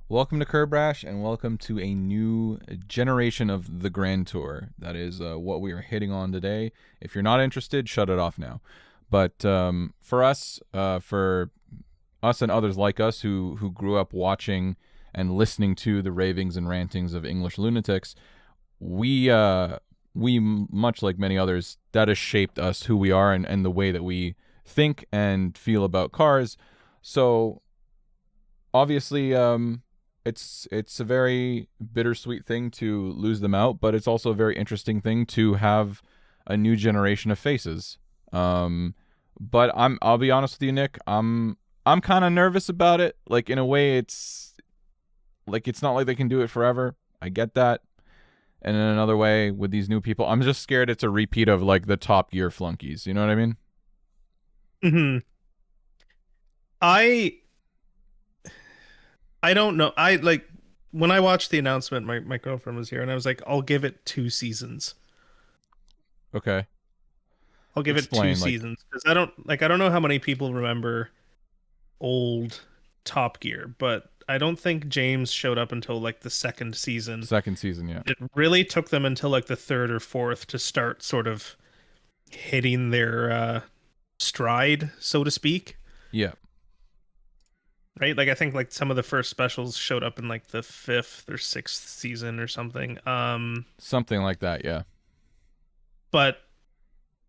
Welcome to Curbrash, and welcome to a new generation of the Grand Tour. That is what we are hitting on today. If you're not interested, shut it off now. But for us and others like us who grew up watching and listening to the ravings and rantings of English lunatics, we much like many others, that has shaped us who we are and the way that we think and feel about cars. So obviously, it's a very bittersweet thing to lose them out, but it's also a very interesting thing to have a new generation of faces. But I'll be honest with you, Nick. I'm kind of nervous about it. Like, in a way, it's not like they can do it forever. I get that. And in another way, with these new people, I'm just scared it's a repeat of like the Top Gear flunkies. You know what I mean? Hmm. I I don't know. I like when I watched the announcement, my girlfriend was here and I was like, I'll give it 2 seasons. Okay. I'll give it two Explain. Like, seasons because I don't know how many people remember old Top Gear, but I don't think James showed up until like the second season. second season, yeah. It really took them until like the third or fourth to start sort of hitting their stride, so to speak. Yeah. Right? Like I think like some of the first specials showed up in like the fifth or sixth season or something. Something like that, yeah. But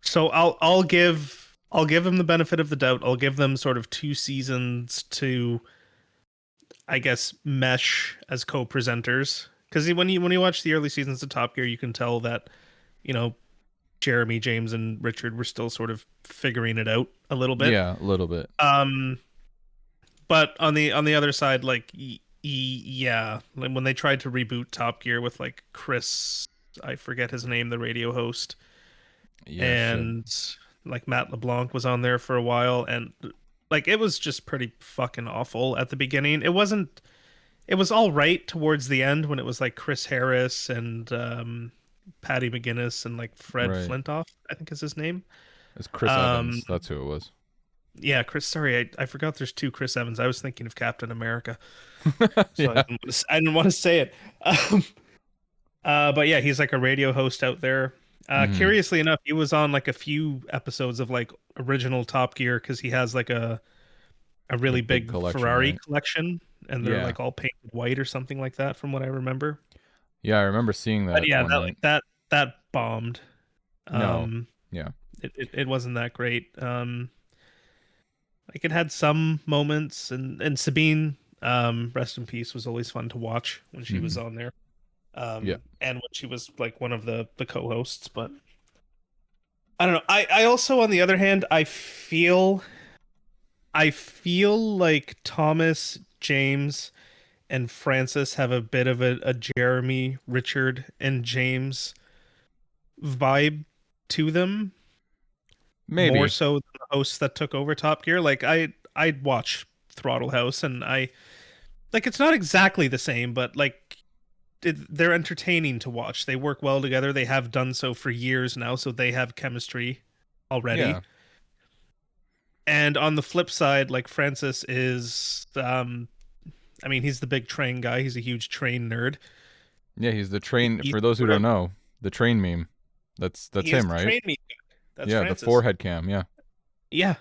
so I'll give them the benefit of the doubt. I'll give them sort of 2 seasons to, I guess, mesh as co-presenters. Because when you watch the early seasons of Top Gear, you can tell that, you know, Jeremy, James, and Richard were still sort of figuring it out a little bit. Yeah, a little bit. But on the other side, like yeah, like when they tried to reboot Top Gear with like Chris, I forget his name, the radio host, Yeah, shit. and like Matt LeBlanc was on there for a while, and like it was just pretty fucking awful at the beginning. It was all right towards the end when it was like Chris Harris and Patty McGinnis and like Fred Right. Flintoff, I think is his name. It's Chris Um, Evans. That's who it was. yeah, Chris. Sorry, I forgot. There's two Chris Evans. I was thinking of Captain America, so Yeah. I didn't want to say it. Um, but yeah, he's like a radio host out there. Hmm. Curiously enough, he was on like a few episodes of like original Top Gear because he has like a A really big big collection, Ferrari right? collection, and they're Yeah. like all painted white or something like that, from what I remember. Yeah, I remember seeing But that yeah, one that night. like that bombed. No. Um, Yeah. it wasn't that great. Like it had some moments, and Sabine, rest in peace, was always fun to watch when she Hmm. was on there. Yeah. And when she was like one of the co-hosts, but I don't know. I also, on the other hand, I feel like Thomas, James, and Francis have a bit of a Jeremy, Richard, and James vibe to them, more Maybe. so than the hosts that took over Top Gear. Like I'd watch Throttle House, and I like it's not exactly the same, but like they're entertaining to watch. They work well together. They have done so for years now, so they have chemistry already. Yeah. And on the flip side, like Francis is, I mean, he's the big train guy. He's a huge train nerd. Yeah, he's the train, He's for those who sort don't of know, the train meme. That's he is him, the right? train meat guy. That's Yeah, the Francis. forehead cam, yeah. Yeah,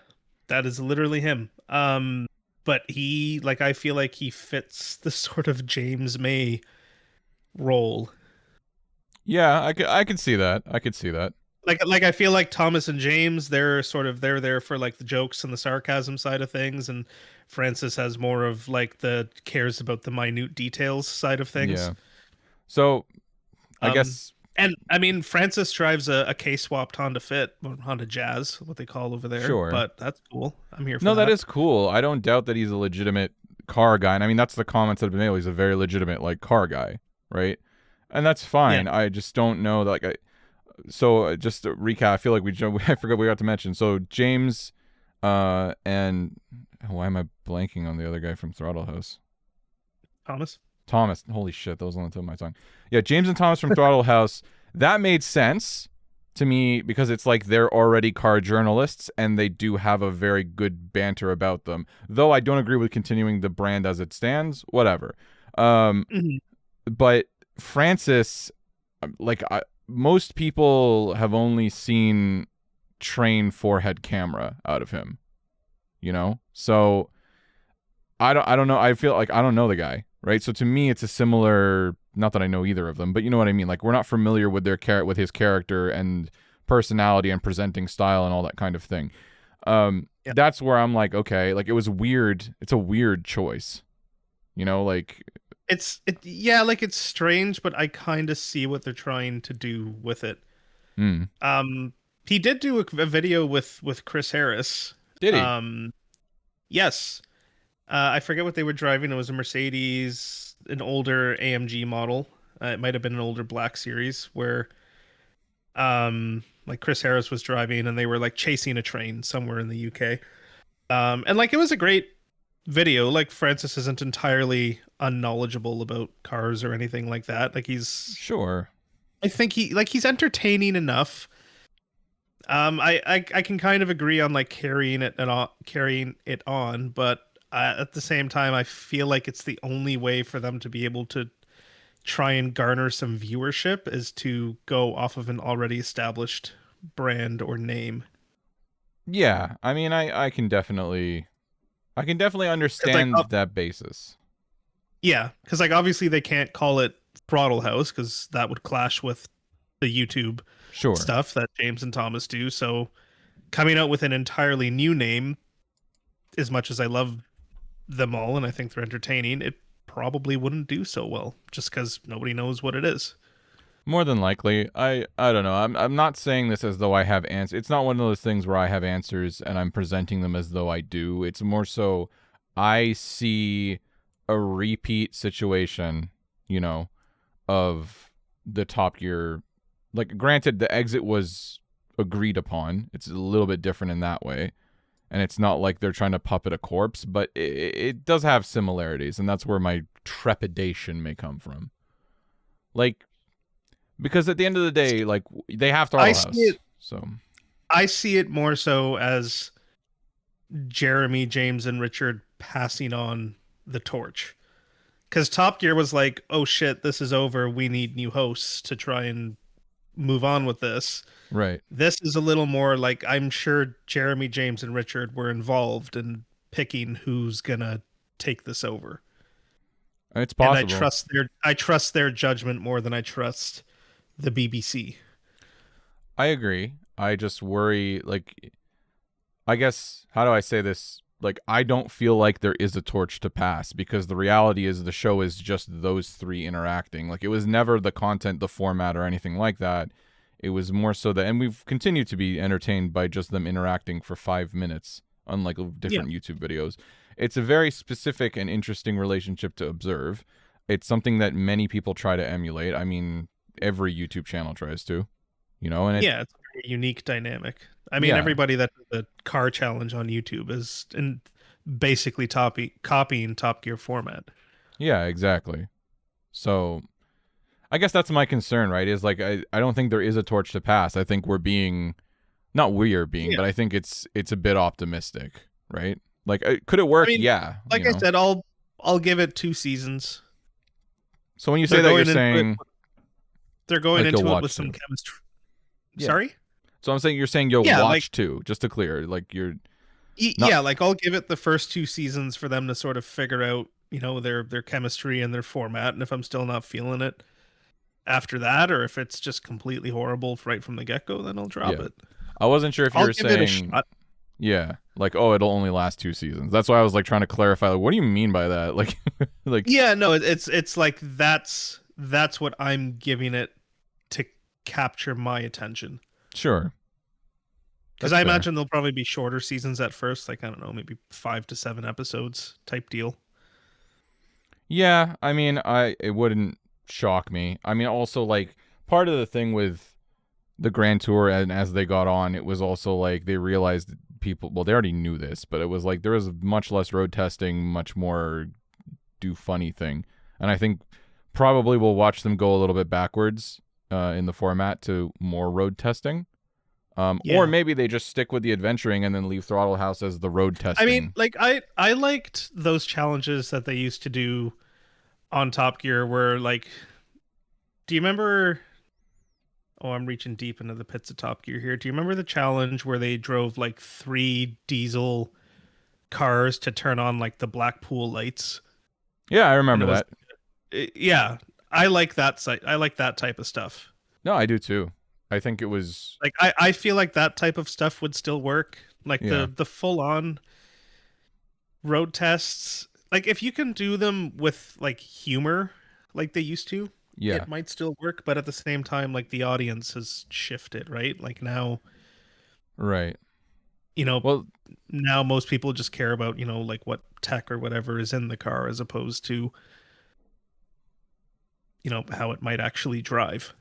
that is literally him. But he, like, I feel like he fits the sort of James May role. Yeah, I could see that. I could see that. Like I feel like Thomas and James, they're there for like the jokes and the sarcasm side of things, and Francis has more of like the cares about the minute details side of things. Yeah. So, I Um, guess and I mean, Francis drives a K-swapped Honda Fit, or Honda Jazz, what they call over there, sure. but that's cool. I'm here for No, that that. is cool. I don't doubt that he's a legitimate car guy. And I mean, that's the comments that have been made. He's a very legitimate like car guy, right? And that's Yeah. fine. I just don't know that like just to recap, I feel like I forgot we got to mention. So James and why am I blanking on the other guy from Throttle House? Thomas. Thomas. Holy shit, that was on the tip of my tongue. Yeah, James and Thomas from Throttle House. That made sense to me because it's like they're already car journalists and they do have a very good banter about them. Though I don't agree with continuing the brand as it stands. Whatever. Um, Mhm. but Francis, most people have only seen train forehead camera out of him, you know? So I don't know. I feel like I don't know the guy, right? So to me, it's a similar. Not that I know either of them, but you know what I mean. Like we're not familiar with with his character and personality and presenting style and all that kind of thing. Yeah. That's where I'm like, okay, like it was weird. It's a weird choice, you know. Like, Yeah, like it's strange, but I kind of see what they're trying to do with it. hmm, Um, he did do a video with Chris Harris. did he? Um, yes. I forget what they were driving. It was a Mercedes, an older AMG model. It might have been an older Black Series where like Chris Harris was driving and they were like chasing a train somewhere in the UK. And like it was a great video. Like Francis isn't entirely unknowledgeable about cars or anything like that. Like Sure. I think he's entertaining enough. I can kind of agree on like carrying it on, but at the same time, I feel like it's the only way for them to be able to try and garner some viewership is to go off of an already established brand or name. Yeah. I mean, I can definitely Because like, understand that basis. yeah, because like obviously they can't call it Throttle House because that would clash with the YouTube Sure. stuff that James and Thomas do. So coming out with an entirely new name, as much as I love them all and I think they're entertaining, it probably wouldn't do so well just because nobody knows what it is. More than likely. I don't know. I'm not saying this as though I have answers. It's not one of those things where I have answers and I'm presenting them as though I do. It's more so I see a repeat situation, you know, of the Top Gear. Like granted the exit was agreed upon. It's a little bit different in that way. And it's not like they're trying to puppet a corpse, but it does have similarities, and that's where my trepidation may come from. Like because at the end of the day, like they have I Throttle see House. it So I see it more so as Jeremy, James, and Richard passing on the torch. Because Top Gear was like, oh shit, this is over. We need new hosts to try and move on with this. right. This is a little more like I'm sure Jeremy, James, and Richard were involved in picking who's gonna take this over. It's And possible. I trust their judgment more than I trust the BBC. I agree. I just worry like I guess how do I say this? Like I don't feel like there is a torch to pass because the reality is the show is just those three interacting. Like it was never the content, the format or anything like that. It was more so that and we've continued to be entertained by just them interacting for 5 minutes unlike Yeah. different YouTube videos. It's a very specific and interesting relationship to observe. It's something that many people try to emulate. I mean, every YouTube channel tries to, you know, and it Yeah, it's a very unique dynamic. I mean, yeah. everybody that does the car challenge on YouTube is in basically copying Top Gear format. Yeah, exactly. So I guess that's my concern, right? Is like I don't think there is a torch to pass. I think we're being not we are being, Yeah. but I think it's a bit optimistic, right? Like could it I work? mean, Yeah, like I said, I'll give it 2 seasons. So when you say They're that you're going into it. saying They're going like you'll into it with watch some two. chemistry. Yeah. Sorry? So I'm saying you're saying you'll Yeah, like watch two, just to clear. Like you're not yeah, like I'll give it the first 2 seasons for them to sort of figure out, their chemistry and their format, and if I'm still not feeling it after that, or if it's just completely horrible right from the get go, then I'll drop yeah. it. I wasn't sure if you I'll were give it a saying shot. yeah, like oh it'll only last 2 seasons. That's why I was like trying to clarify like what do you mean by that? Like like Yeah, no, it's like that's what I'm giving it to capture my attention. sure. Because That's I fair. imagine there'll probably be shorter seasons at first, like I don't know, maybe 5 to 7 episodes type deal. Yeah, I mean, it wouldn't shock me. I mean, also like part of the thing with the Grand Tour and as they got on, it was also like they realized people. Well, they already knew this, but it was like there was much less road testing, much more do funny thing, and I think probably we'll watch them go a little bit backwards in the format to more road testing. Or Yeah. maybe they just stick with the adventuring and then leave Throttle House as the road I mean, testing. like I liked those challenges that they used to do on Top Gear where like, do you remember? Oh, I'm reaching deep into the pits of Top Gear here. Do you remember the challenge where they drove like three diesel cars to turn on like the Blackpool lights? Yeah, I And remember it was, that. yeah, I like that site. I like that type of stuff. No, I do too. I think it was. Like I feel like that type of stuff would still work. Like Yeah, the full on road tests. Like if you can do them with like humor like they used to, yeah, it might still work, but at the same time, like the audience has shifted, right? Like now, right. you know, Well, now most people just care about, like what tech or whatever is in the car as opposed to, how it might actually drive.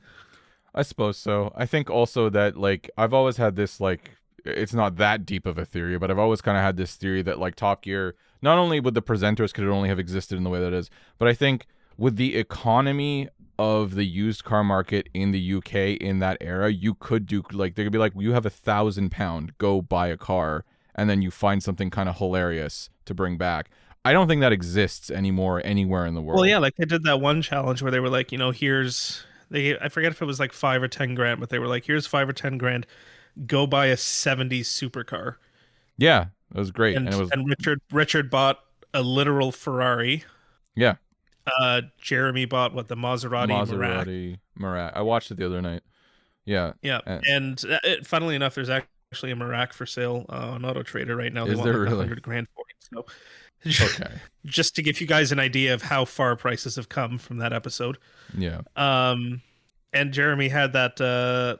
I suppose so. I think also that like I've always had this like it's not that deep of a theory, but I've always kind of had this theory that like Top Gear, not only with the presenters could it only have existed in the way that it is, but I think with the economy of the used car market in the UK in that era, you could do like they could be like you have £1,000, go buy a car, and then you find something kind of hilarious to bring back. I don't think that exists anymore anywhere in the Well, world. yeah, like they did that one challenge where they were like, I forget if it was like 5 or 10 grand, but they were like, here's 5 or 10 grand, go buy a '70s supercar. Yeah, it was great, and And it was and Richard bought a literal Ferrari. yeah. Jeremy bought what, the Maserati Merak. Maserati Merak. I watched it the other night. Yeah. Yeah, Uh, and funnily enough, there's actually a Merak for sale on Auto Trader right now. They is want there like a really? 100 grand for it. So, Okay. just to give you guys an idea of how far prices have come from that episode. Yeah. And Jeremy had that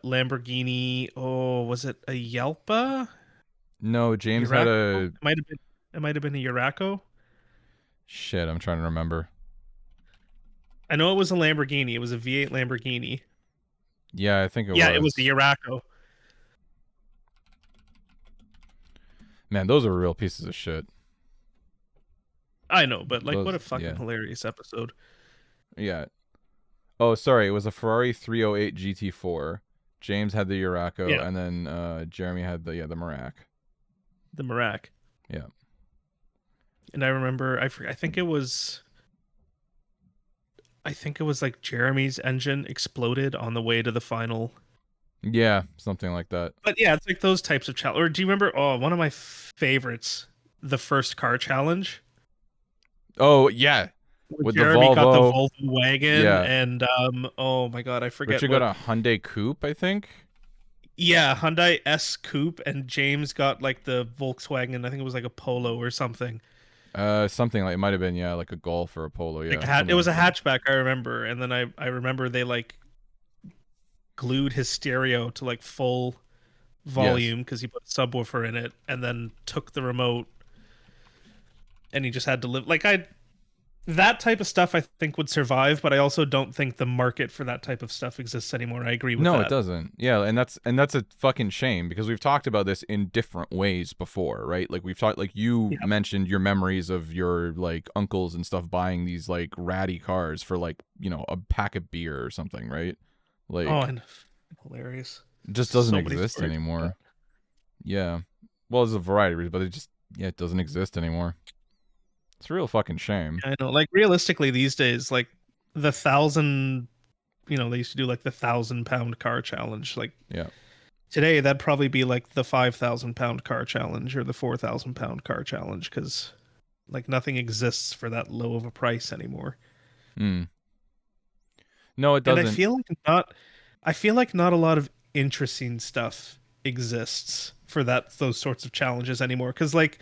Lamborghini. Oh, was it a Yelpa? No, James had Yuraco? a It might have been. It might have been a Yuraco. shit. I'm trying to remember. I know it was a Lamborghini. It was a V8 Lamborghini. Yeah, I think it Yeah, it was was. the Yuraco. Man, those are real pieces of shit. I know, but like, what a Those. fucking Yeah. hilarious episode. Yeah. Oh, sorry. It was a Ferrari 308 GT4. James had the Yuraco, Yeah, and then Jeremy had the Merak. the Merak. Yeah. And I remember, I think it was. I think it was like Jeremy's engine exploded on the way to the final. Yeah, something like that. But yeah, it's like those types of challenge. Or do you remember? Oh, one of my favorites, the first car challenge. Oh yeah, Where with the Jeremy got the Volvo. Volvo wagon, Yeah. and oh my god, I forget Richard got what. a Hyundai Coupe, I think. Yeah, Hyundai S Coupe, and James got like the Volkswagen. I think it was like a Polo or something. Something like it might have been like a Golf or a Polo. Like Yeah, it something was like a that. hatchback, I remember. And then I remember they like glued his stereo to like full Yes. volume because he put a subwoofer in it, and then took the remote, and he just had to live like I that type of stuff I think would survive, but I also don't think the market for that type of stuff exists anymore. I agree with No, it that. doesn't. Yeah, and that's a fucking shame because we've talked about this in different ways before, right? Like we've talked like you Yeah. mentioned your memories of your like uncles and stuff buying these like ratty cars for like, a pack of beer or something, right? Oh, Like and hilarious. it just doesn't So many exist stories like anymore. Yeah. Well, there's a variety of reasons, but it doesn't exist anymore. It's a real fucking shame. that. I know. Like realistically, these days, like the thousand, they used to do like the £1,000 car challenge. Like Yeah. today, that'd probably be like the £5,000 car challenge or the £4,000 car challenge because like nothing exists for that low of a price anymore. Mm. No, it And doesn't. I feel like not a lot of interesting stuff exists for those sorts of challenges anymore. Because like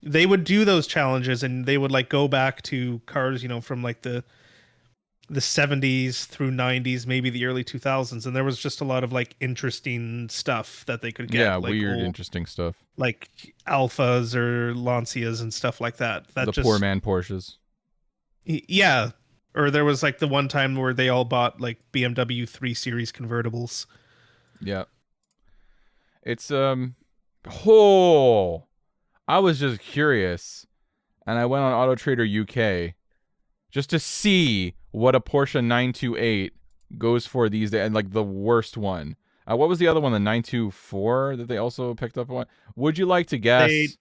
they would do those challenges and they would like go back to cars, from like the 70s through 90s, maybe the early 2000s, and there was just a lot of like interesting stuff that they could Yeah, get, like weird, old interesting stuff. like Alphas or Lancias and stuff like that. That The poor just man Porsches. yeah. Or there was like the one time where they all bought like BMW 3 Series convertibles. Yeah. It's oh, I was just curious and I went on Auto Trader UK just to see what a Porsche 928 goes for these days and like the worst one. What was the other one? The 924 that they also picked up on? Would you like to They guess?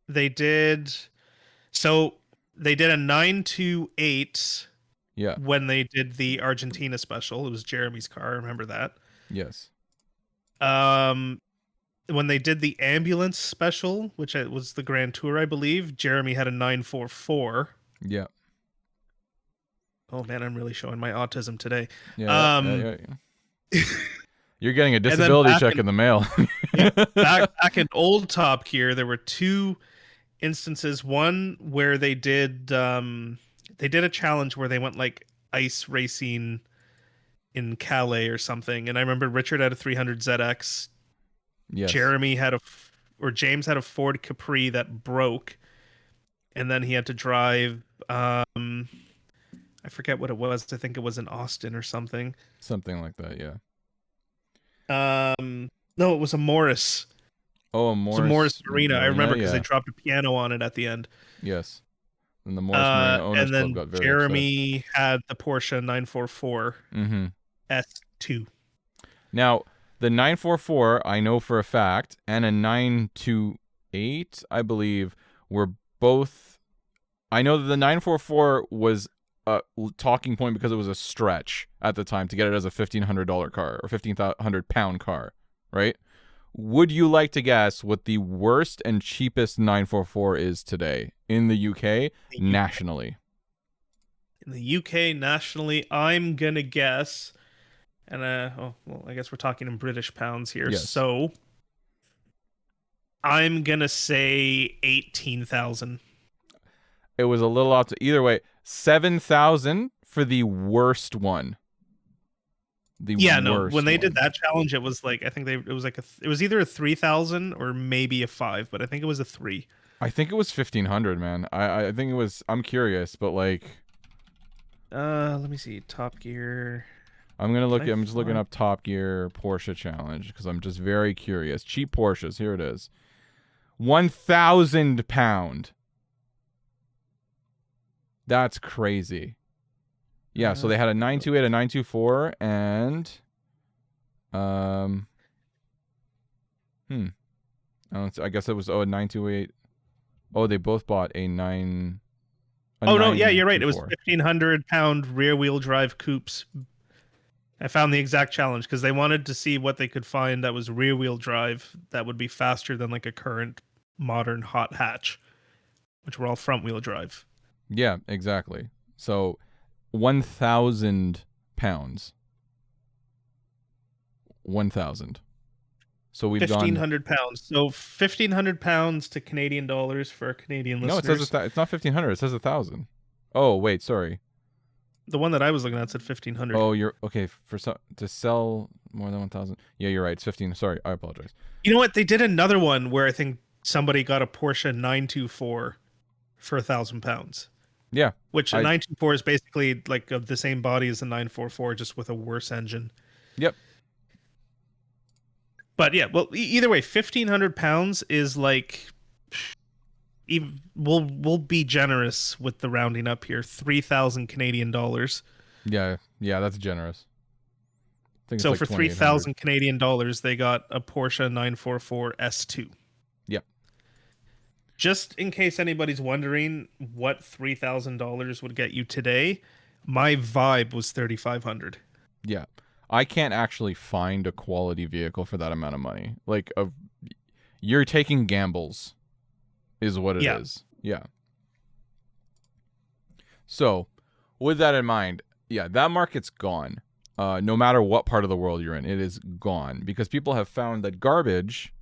they did so they did a 928 Yeah. when they did the Argentina special. It was Jeremy's car. I remember that. Yes. Um, when they did the ambulance special, which was the Grand Tour, I believe, Jeremy had a 944. Yeah. Oh man, I'm really showing my autism today. Yeah. Yeah. Um, Yeah. Yeah. You're getting a and then disability check in the mail. yeah, back in old Top Gear, there were two instances. One where they did a challenge where they went like ice racing in Calais or something. And I remember Richard had a 300 ZX. Yes. Jeremy had James had a Ford Capri that broke, and then he had to drive. I forget what it was. I think it was in Austin or something. Something like that. Yeah. No, it was a Morris. Oh, a It was Morris. a Morris Marina. I remember because yeah. they dropped a piano on it at the end. Yes. And the Morris Marina Owners And then Club got very Jeremy had the Porsche 944 upset. S2. Now, the 944, I know for a fact, and a 928, I believe, were both. I know that the 944 was a talking point because it was a stretch at the time to get it as a $1,500 car or £1,500 car, right? Would you like to guess what the worst and cheapest 944 is today in the UK nationally? In the UK nationally, I'm gonna guess, and I guess we're talking in British pounds here. Yes. So I'm gonna say 18,000. It was a little off to either way. 7,000 for the worst one. When they did that challenge, it was like it was either a 3,000 or maybe a 5, but I think it was a 3. I think it was 1,500, man. I think it was. I'm curious, but like, let me see. Top Gear. I'm just looking up Top Gear Porsche Challenge because I'm just very curious. Cheap Porsches. Here it is. £1,000. That's crazy. Yeah, so they had a 928, a 924, and I guess it was a 928. Oh, they both bought a 9. Oh no, yeah, you're right. It was 1,500-pound rear-wheel drive coupes. I found the exact challenge because they wanted to see what they could find that was rear-wheel drive that would be faster than like a current modern hot hatch, which were all front-wheel drive. Yeah, exactly. So 1,000 pounds. 1,000. So we've 1,500 pounds. So 1,500 pounds to Canadian dollars for our Canadian listeners. No, it says it's not 1,500. It says 1,000. Oh wait, sorry. The one that I was looking at said 1,500. Oh, you're okay to sell more than 1,000. Yeah, you're right. It's 15. Sorry, I apologize. You know what? They did another one where I think somebody got a Porsche 924 for 1,000 pounds. Yeah. Which a 924 is basically like of the same body as the 944, just with a worse engine. Yep. But yeah, well, either way, 1,500 pounds is like, we'll be generous with the rounding up here, 3,000 Canadian dollars. Yeah, that's generous. I think so like for 3,000 Canadian dollars, they got a Porsche 944 S2. Yep. Just in case anybody's wondering what $3,000 would get you today, my vibe was 3,500. Yeah. I can't actually find a quality vehicle for that amount of money. Like, you're taking gambles is what it is. Yeah. So, with that in mind, yeah, that market's gone. No matter what part of the world you're in, it is gone. Because people have found that garbage,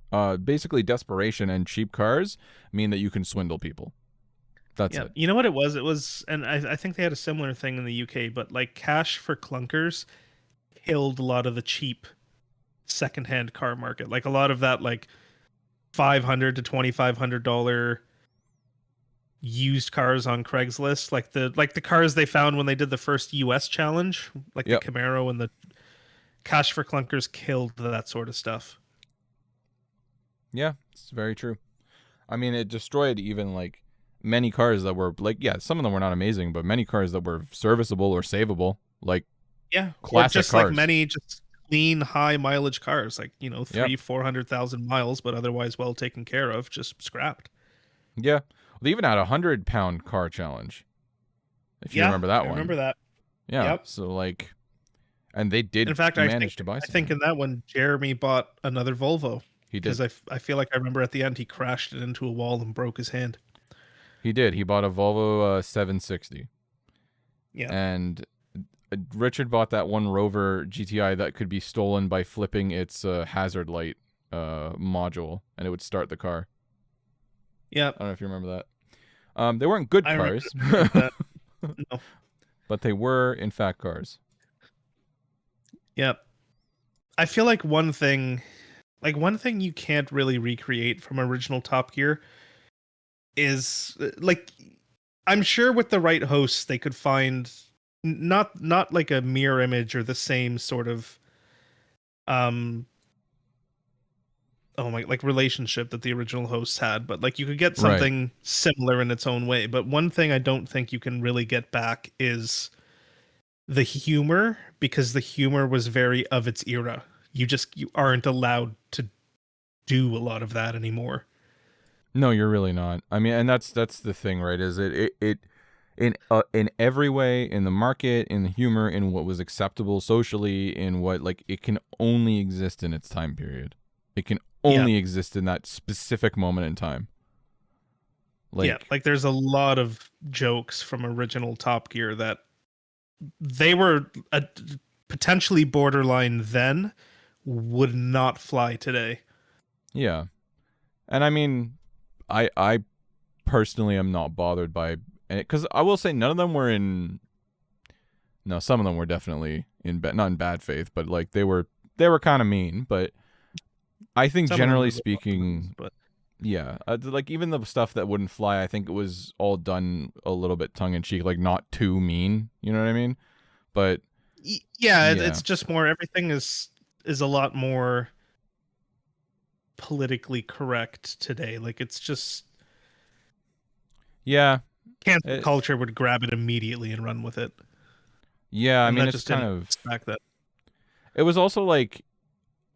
basically desperation and cheap cars, mean that you can swindle people. That's it. You know what it was? It was, and I think they had a similar thing in the UK, but like cash for clunkers killed a lot of the cheap secondhand car market. Like a lot of that like $500 to $2,500 used cars on Craigslist, like the cars they found when they did the first US challenge, like the Camaro, and the cash for clunkers killed that sort of stuff. Yeah, it's very true. I mean, it destroyed even like many cars that were like, some of them were not amazing, but many cars that were serviceable or savable, like classic or just cars. Like many just clean high mileage cars, like 300,000-400,000 miles, but otherwise well taken care of, just scrapped. Yeah. They even had a 100-pound car challenge, if you Yeah, remember that I one. remember that. Yeah. Yep. So like, and they In did fact, manage to buy I think something. in that one, Jeremy bought another Volvo He because did. I feel like I remember at the end he crashed it into a wall and broke his hand. He did. He bought a Volvo 760, Yeah. and Richard bought that one Rover GTI that could be stolen by flipping its hazard light module, and it would start the car. Yep. I don't know if you remember that. They weren't good I remember, cars, I remember that. No. but they were in fact cars. Yep. I feel like one thing you can't really recreate from original Top Gear is like I'm sure with the right hosts they could find not like a mirror image or the same sort of um oh my like relationship that the original hosts had, but like you could get Right. something similar in its own way. But one thing I don't think you can really get back is the humor, because the humor was very of its era. You aren't allowed to do a lot of that anymore. No, you're really not. I mean, and that's the thing, right? Is it in every way, in the market, in the humor, in what was acceptable socially, in what, like, it can only exist in its time period. It can Yeah. only exist in that specific moment in time. Yeah, Like, like there's a lot of jokes from original Top Gear that they were potentially borderline then, would not fly today. yeah. And I mean, I personally am not bothered by it, because I will say none of them were in. No, some of them were definitely not in bad faith, but like they were kind of mean. But I think Some of them generally were a little on the nose, speaking, but yeah, like even the stuff that wouldn't fly, I think it was all done a little bit tongue in cheek, like not too mean. You know what I mean? But yeah, yeah, it's just more everything is a lot more politically correct today. Like it's just yeah, cancel it, culture would grab it immediately and run with it, yeah. I and mean, that it's just kind didn't of. back then. It was also like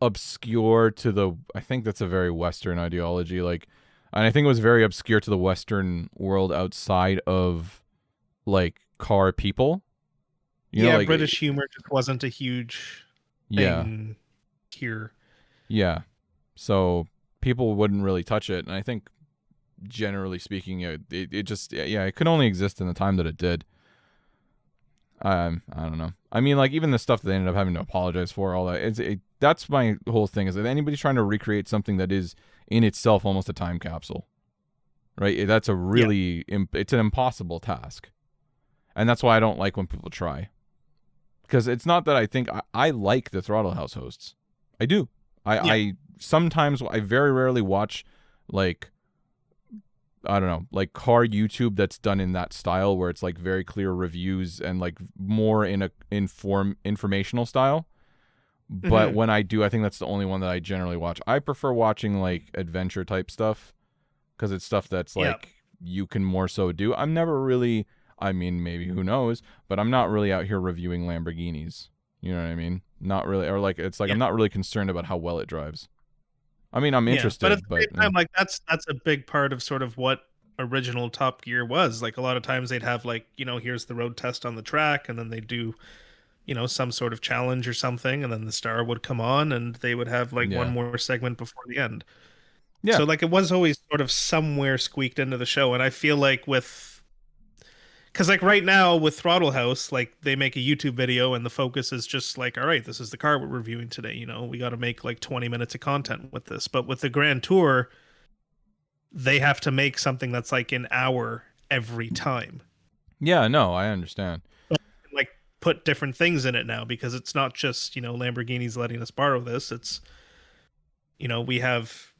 obscure to the. I think that's a very Western ideology. Like, and I think it was very obscure to the Western world outside of like car people. You know, Yeah, like, British humor just wasn't a huge yeah, thing here. yeah. So people wouldn't really touch it, and I think generally speaking, it just, yeah, it could only exist in the time that it did. I don't know. I mean, like, even the stuff that they ended up having to apologize for, all that. That's my whole thing. Is that anybody's trying to recreate something that is in itself almost a time capsule, right? That's a Yeah, really it's an impossible task, and that's why I don't like when people try. Because it's not that I think I like the Throttle House hosts. I do. yeah. I sometimes, I very rarely watch, like, I don't know, like car YouTube that's done in that style where it's like very clear reviews and like more in a informational style. But Hmm. when I do, I think that's the only one that I generally watch. I prefer watching like adventure type stuff because it's stuff that's Yeah, like you can more so do. I'm never really, I mean, maybe who knows, but I'm not really out here reviewing Lamborghinis. You know what I mean? Not really, or like it's like yeah, I'm not really concerned about how well it drives. I mean, I'm yeah. But at interested, the but same time, like that's a big part of sort of what original Top Gear was. Like a lot of times they'd have like, here's the road test on the track, and then they do, some sort of challenge or something, and then the star would come on and they would have like one yeah, more segment before the end. yeah. So like it was always sort of somewhere squeaked into the show. And I feel like because like right now with Throttle House, like they make a YouTube video and the focus is just like, all right, this is the car we're reviewing today. We got to make like 20 minutes of content with this. But with the Grand Tour, they have to make something that's like an hour every time. Yeah, no, I understand. Like put different things in it now because it's not just, Lamborghini's letting us borrow this. It's, we have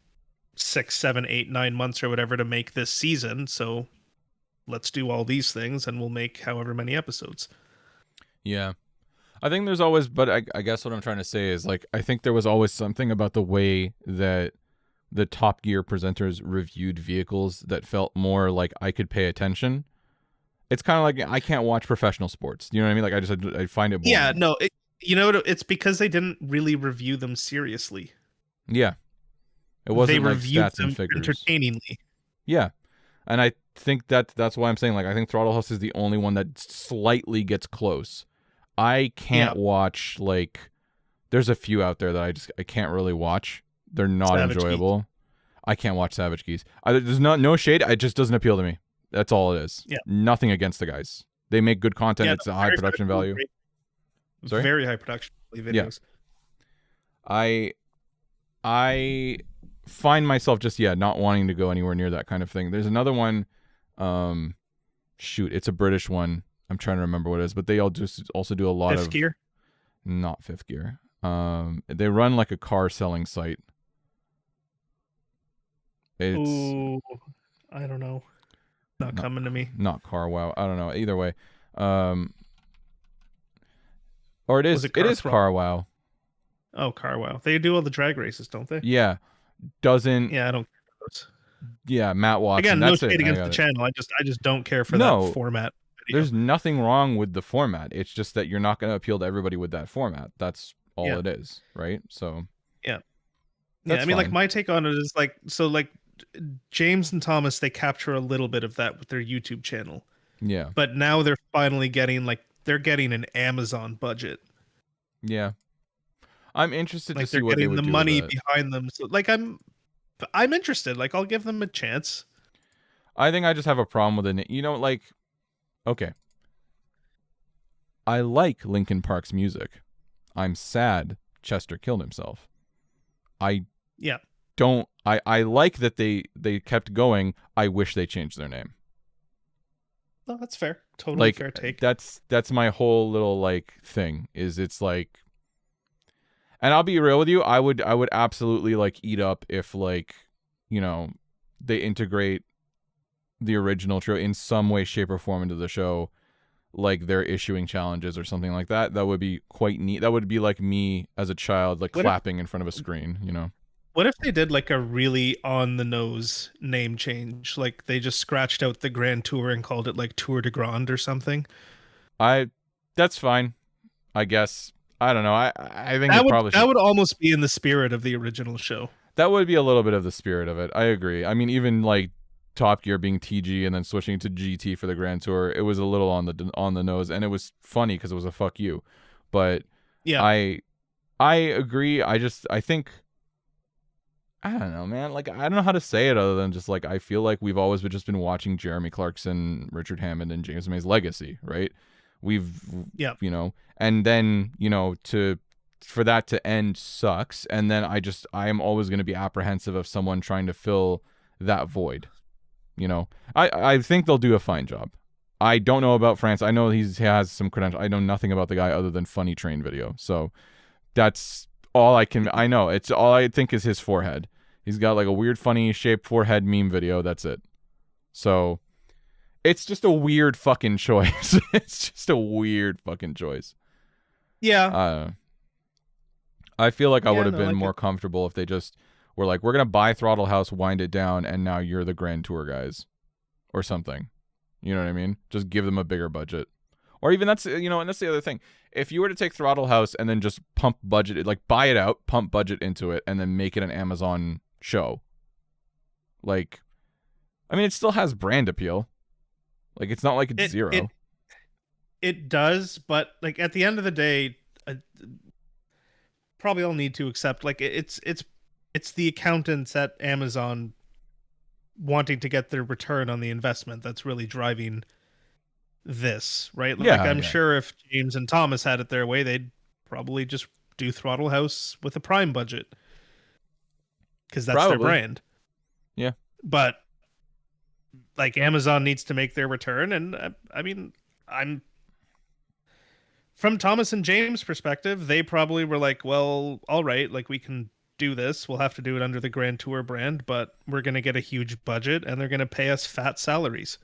6, 7, 8, 9 months or whatever to make this season. So let's do all these things and we'll make however many episodes. Yeah. I think there's always, but I guess what I'm trying to say is, like, I think there was always something about the way that the Top Gear presenters reviewed vehicles that felt more like I could pay attention. It's kind of like I can't watch professional sports. You know what I mean? Like, I find it Yeah, boring. no, it's because they didn't really review them seriously. Yeah. It They wasn't like reviewed stats and them figures. entertainingly. Yeah. And think that's why I'm saying, like, I think Throttle House is the only one that slightly gets close. I can't watch, like, there's a few out there that I can't really watch. They're not Savage Geek. enjoyable. I can't watch Savage Geese. There's no shade. It just doesn't appeal to me. That's all it is. Yeah. Nothing against the guys. They make good content. Yeah, It's a high production value. Great. Sorry? Very high production videos. Yeah. I find myself just not wanting to go anywhere near that kind of thing. There's another one. It's a British one. I'm trying to remember what it is, but they also do a lot of Fifth Gear. Not Fifth Gear. They run like a car selling site. Ooh, I don't know. Not coming to me. Not Car Wow. I don't know. Either way. Or it is Car Wow. Oh, Car Wow. They do all the drag races, don't they? Yeah. Doesn't. Yeah, I don't care for those. Yeah, Matt Watson. Again, that's no shade against the channel. I just don't care for that format. Video. There's nothing wrong with the format. It's just that you're not going to appeal to everybody with that format. That's all it is, right? So. Yeah. Yeah, I mean, like, my take on it is like, so like James and Thomas, they capture a little bit of that with their YouTube channel. Yeah. But now they're finally getting an Amazon budget. Yeah. I'm interested to see what they're they would getting the do money with that. behind them. So like I'm interested. Like, I'll give them a chance. I think I just have a problem with it. You know, like, okay. I like Linkin Park's music. I'm sad Chester killed himself. I like that they kept going. I wish they changed their name. Oh, that's fair. Totally like, fair take. That's my whole little like thing is it's like, and I'll be real with you, I would absolutely like eat up if, like, you know, they integrate the original trio in some way, shape, or form into the show, like they're issuing challenges or something like that. That would be quite neat. That would be like me as a child, like clapping in front of a screen, you know? What if they did like a really on the nose name change? Like they just scratched out the Grand Tour and called it like Tour de Grande or something? That's fine, I guess. I don't know. I think that would almost be in the spirit of the original show. That would be a little bit of the spirit of it. I agree. I mean, even like Top Gear being TG and then switching to GT for the Grand Tour, it was a little on the nose, and it was funny because it was a fuck you. But yeah, I agree. I think, I don't know, man. Like, I don't know how to say it other than just like, I feel like we've always just been watching Jeremy Clarkson, Richard Hammond, and James May's legacy, right? You know, and then, you know, for that to end sucks. And then I am always going to be apprehensive of someone trying to fill that void. You know, I think they'll do a fine job. I don't know about France. I know he has some credentials. I know nothing about the guy other than funny train video. So that's all I know. It's all I think is his forehead. He's got like a weird, funny shaped forehead meme video. That's it. So it's just a weird fucking choice. It's just a weird fucking choice. Yeah. I feel like I would have been more comfortable if they just were like, we're going to buy Throttle House, wind it down, and now you're the Grand Tour guys or something. You know what I mean? Just give them a bigger budget. Or even that's, you know, and that's the other thing. If you were to take Throttle House and then just pump budget, like buy it out, pump budget into it, and then make it an Amazon show. Like, I mean, it still has brand appeal. Like, it's not like it's zero. It does, but like at the end of the day, probably I'll need to accept like it's the accountants at Amazon wanting to get their return on the investment that's really driving this, right? Like, I'm sure if James and Thomas had it their way, they'd probably just do Throttle House with a Prime budget because that's their brand. Yeah, but like Amazon needs to make their return, and I mean, I'm from Thomas and James' perspective, they probably were like, well, all right, like we can do this. We'll have to do it under the Grand Tour brand, but we're going to get a huge budget and they're going to pay us fat salaries.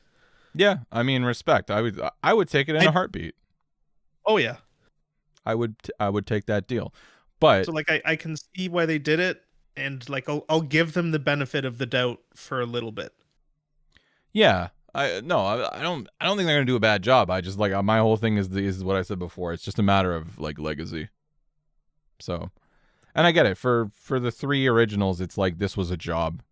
Yeah, I mean, respect. I would take it in a heartbeat. Oh yeah. I would take that deal. But so like I can see why they did it, and like I'll give them the benefit of the doubt for a little bit. Yeah. I don't think they're going to do a bad job. I just like my whole thing is what I said before. It's just a matter of like legacy. So, and I get it for the three originals. It's like this was a job,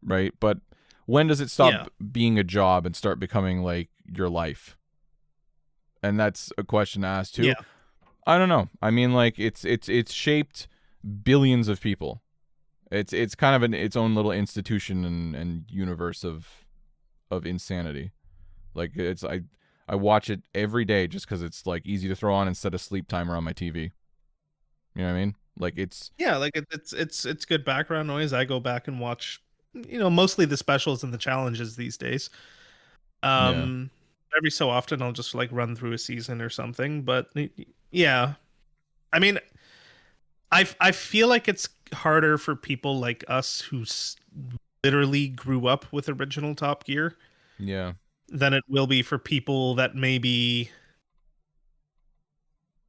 right? But When does it Yeah. stop being a job and start becoming like your life? And that's a question to ask too. Yeah. I don't know. I mean, like it's shaped billions of people. It's kind of its own little institution and universe of insanity. Like I watch it every day just because it's like easy to throw on and set a sleep timer on my TV. You know what I mean? Like it's Yeah, like it's good background noise. I go back and watch, mostly the specials and the challenges these days. yeah, Um, every so often I'll just like run through a season or something, but yeah. I mean, I feel like it's harder for people like us who literally grew up with original Top Gear yeah, than it will be for people that maybe,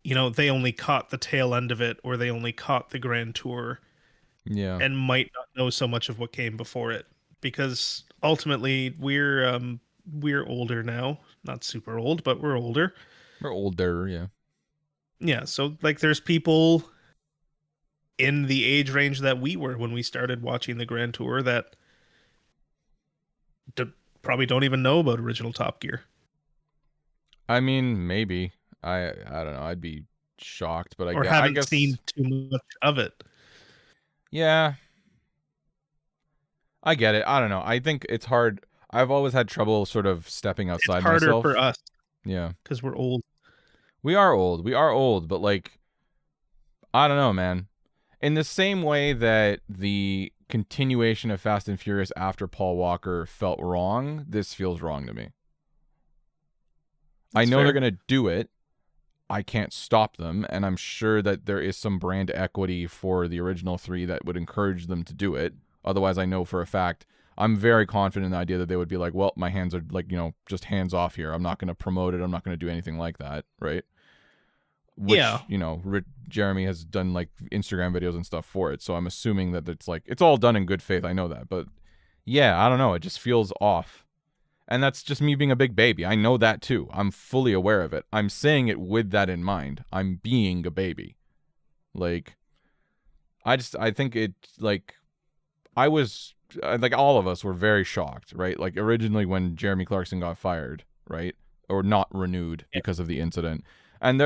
they only caught the tail end of it or they only caught the Grand Tour yeah. and might not know so much of what came before it, because ultimately we're older now, not super old, but we're older. We're older, yeah. Yeah, so like there's people in the age range that we were when we started watching the Grand Tour that d- probably don't even know about original Top Gear I mean, maybe. I don't know. I'd be shocked, but or I haven't guess seen too much of it. yeah, I get it. I don't know. I think it's hard. I've always had trouble sort of stepping It's outside harder for myself. us Yeah. because we're old. We are old. We are old, but like I don't know, man. In the same way that the continuation of Fast and Furious after Paul Walker felt wrong, this feels wrong to me. I That's know they're fair. going to do it. I can't stop them, and I'm sure that there is some brand equity for the original three that would encourage them to do it. Otherwise, I know for a fact, I'm very confident in the idea that they would be like, well, my hands are like, just hands off here. I'm not going to promote it. I'm not going to do anything like that, right? Yeah. Which, Jeremy has done like Instagram videos and stuff for it. So I'm assuming that it's like, it's all done in good faith. I know that. But yeah, I don't know. It just feels off. And that's just me being a big baby. I know that too. I'm fully aware of it. I'm saying it with that in mind. I'm being a baby. Like, I think it, like, I was, like, all of us were very shocked, right? Like, originally when Jeremy Clarkson got fired, right? Or not renewed Yeah. because of the incident. And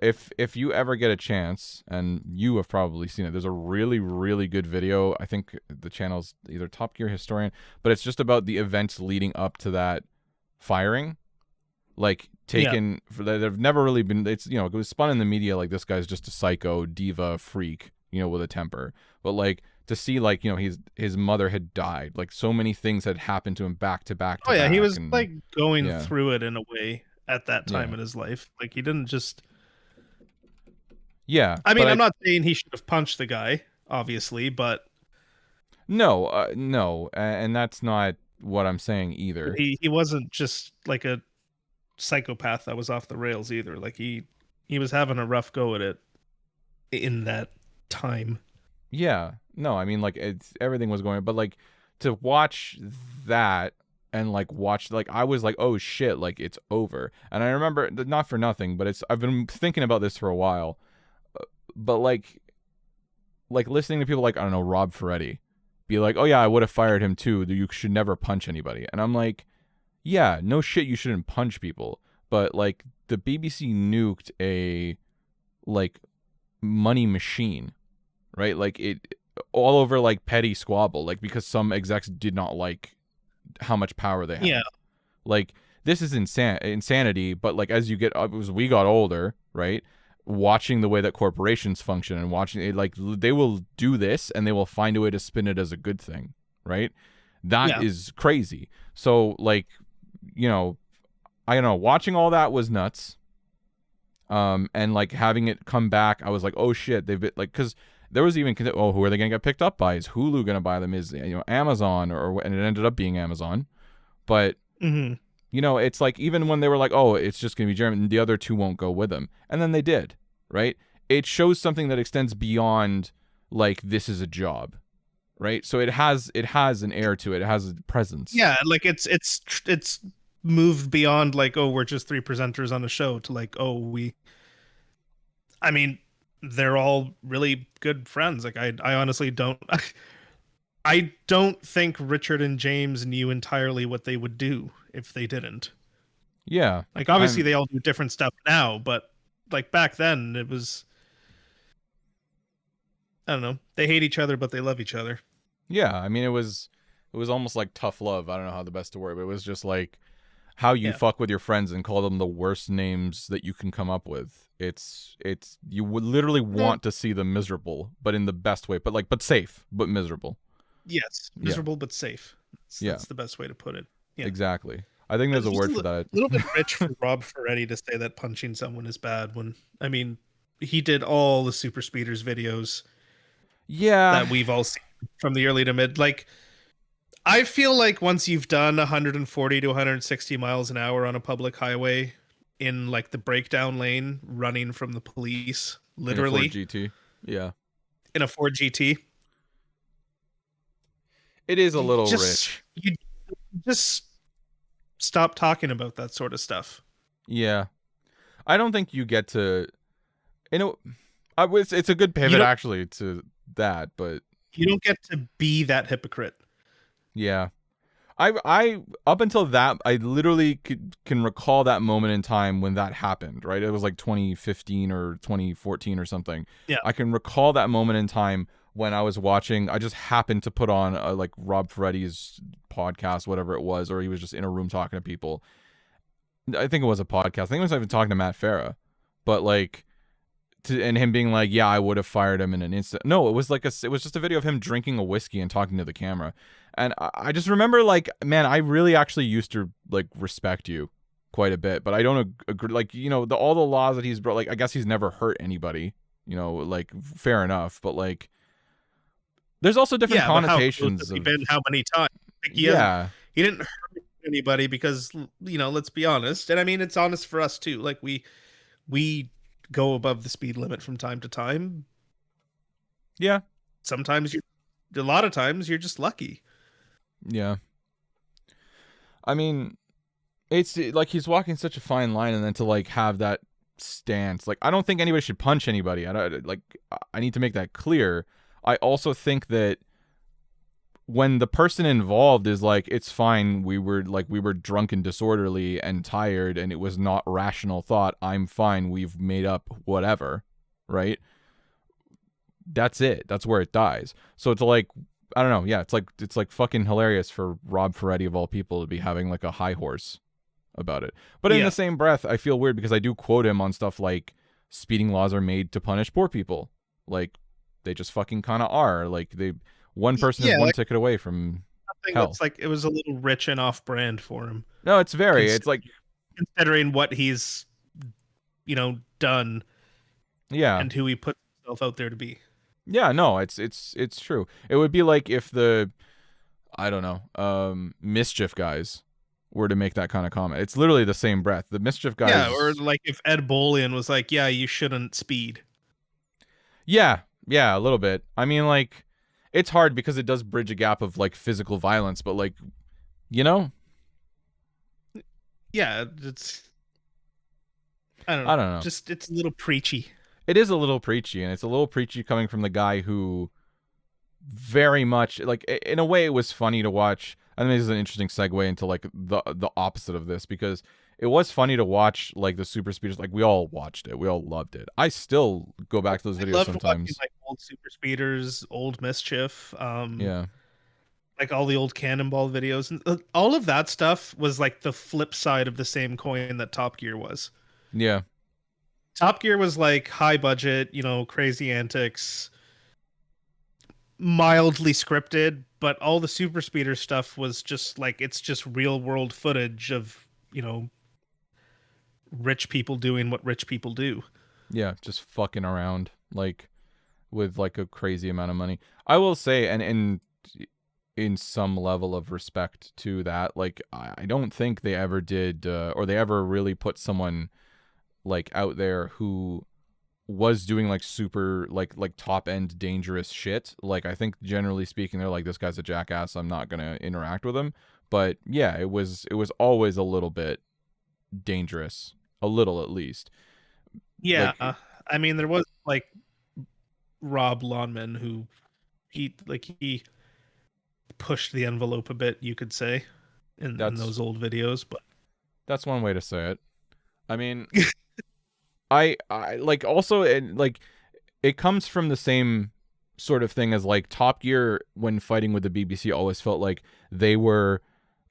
if you ever get a chance, and you have probably seen it, there's a really, really good video. I think the channel's either Top Gear Historian, but it's just about the events leading up to that firing, like Yeah. taken for that have never really been. It's it was spun in the media like this guy's just a psycho diva freak, with a temper. But like to see like his mother had died, like so many things had happened to him back to back Oh to yeah, he back, was and like going yeah, through it in a way at that time yeah, in his life. Like he didn't just yeah. I But mean, I I'm not saying he should have punched the guy, obviously, but no, no, and that's not what I'm saying either. he wasn't just like a psychopath that was off the rails either. Like he was having a rough go at it in that time. Yeah. No, I mean like it's everything was going, but like to watch that and like watch like I was like, "Oh shit, like it's over." And I remember not for nothing, but it's I've been thinking about this for a while. But like listening to people like I don't know, Rob Ferretti be like, "Oh yeah, I would have fired him too. You should never punch anybody." And I'm like, "Yeah, no shit, you shouldn't punch people." But like the BBC nuked a like money machine, right? Like it all over like petty squabble, like because some execs did not like how much power they Yeah. had. Like this is insanity, but like as you get up, as we got older, right? Watching the way that corporations function and watching it, like they will do this and they will find a way to spin it as a good thing, right? That Yeah. is crazy. So like, you know, I don't know, watching all that was nuts. And like having it come back, I was like, oh shit, they've been like, because there was even, oh, who are they gonna get picked up by? Is Hulu gonna buy them? Is Amazon, and it ended up being Amazon. But Hmm. it's like even when they were like, oh, it's just gonna be German, the other two won't go with them, and then they did, right? It shows something that extends beyond like this is a job, right? So it has an air to it. It has a presence. Yeah, like it's moved beyond like, oh, we're just three presenters on a show to like, oh, I mean, they're all really good friends. Like I honestly don't I don't think Richard and James knew entirely what they would do if they didn't. Yeah. Like obviously I'm they all do different stuff now, but like back then it was, I don't know. They hate each other but they love each other. yeah, I mean it was almost like tough love. I don't know how the best to word, but it was just like how you Yeah. fuck with your friends and call them the worst names that you can come up with. It's you would literally Well, want to see them miserable, but in the best way, but safe, but miserable. yes, Yeah. miserable but safe. Yeah. That's the best way to put it. Yeah. Exactly. I think there's It's a just word for that. little bit rich for Rob Ferretti to say that punching someone is bad when, I mean, he did all the super speeders videos Yeah. that we've all seen from the early to mid. Like, I feel like once you've done 140 to 160 miles an hour on a public highway in like the breakdown lane, running from the police, In a Ford literally GT. Yeah. in a Ford GT, It is a you little just rich. you just stop talking about that sort of stuff. Yeah. I don't think you get to you know it's a good You pivot don't actually to that, but you don't get to be that hypocrite. yeah. I up until that I literally can recall that moment in time when that happened, right? It was like 2015 or 2014 or something. Yeah. I can recall that moment in time when I was watching, I just happened to put on like Rob Ferretti's podcast, whatever it was, or he was just in a room talking to people. I think it was a podcast. I think he was even talking to Matt Farah. But like and him being like, "Yeah, I would have fired him in an instant." No, it was just a video of him drinking a whiskey and talking to the camera, and I just remember like, man, I really actually used to like respect you quite a bit, but I don't agree. Like all the laws that he's brought, like I guess he's never hurt anybody, like fair enough, but like there's also different Yeah, but how close has connotations he of been? How many times? Like yeah, he didn't hurt anybody because let's be honest. And I mean it's honest for us too. Like we go above the speed limit from time to time. yeah, Sometimes you a lot of times you're just lucky. yeah. I mean, it's like he's walking such a fine line, and then to like have that stance, like I don't think anybody should punch anybody. I need to make that clear. I also think that when the person involved is like, it's fine, we were drunk and disorderly and tired, and it was not rational thought. I'm fine. We've made up whatever, right? That's it. That's where it dies. So it's like, I don't know. Yeah, it's like fucking hilarious for Rob Ferretti of all people to be having like a high horse about it. But in the Yeah. same breath, I feel weird because I do quote him on stuff like speeding laws are made to punish poor people. Like they just fucking kind of are. Like one person is Yeah, one like ticket away from something hell. that's like it was a little rich and off brand for him, No, it's considering, like considering what he's, done yeah. and who he put himself out there to be. Yeah, no, it's true. It would be like if the I don't know, mischief guys were to make that kind of comment. It's literally the same breath. The mischief Yeah, or guys. like if Ed Bolian was like, "Yeah, you shouldn't speed." Yeah, yeah, a little bit. I mean, like, it's hard because it does bridge a gap of like physical violence, but like, you know, Yeah, it's I don't I know. don't know. Just it's a little preachy. It is a little preachy, and it's a little preachy coming from the guy who very much like in a way it was funny to watch. I think this is an interesting segue into like the opposite of this because it was funny to watch like the super speeders. Like we all watched it, we all loved it. I still go back to those I videos loved watching sometimes. like old super speeders, old mischief, Yeah, like all the old cannonball videos, and all of that stuff was like the flip side of the same coin that Top Gear was. yeah, Top Gear was like high budget, crazy antics, mildly scripted, but all the super speeder stuff was just like it's just real world footage of, rich people doing what rich people do. yeah. Just fucking around like with like a crazy amount of money. I will say, and in some level of respect to that, like I don't think they ever did, or they ever really put someone like out there who was doing like super like top end dangerous shit. Like I think generally speaking, they're like, this guy's a jackass, I'm not gonna interact with him. But yeah, it was always a little bit dangerous, a little at least. Yeah, Like I mean there was like Rob Lawnman who he pushed the envelope a bit, you could say, in That's those old videos. But that's one way to say it. I mean, I like also like it comes from the same sort of thing as like Top Gear when fighting with the BBC always felt like they were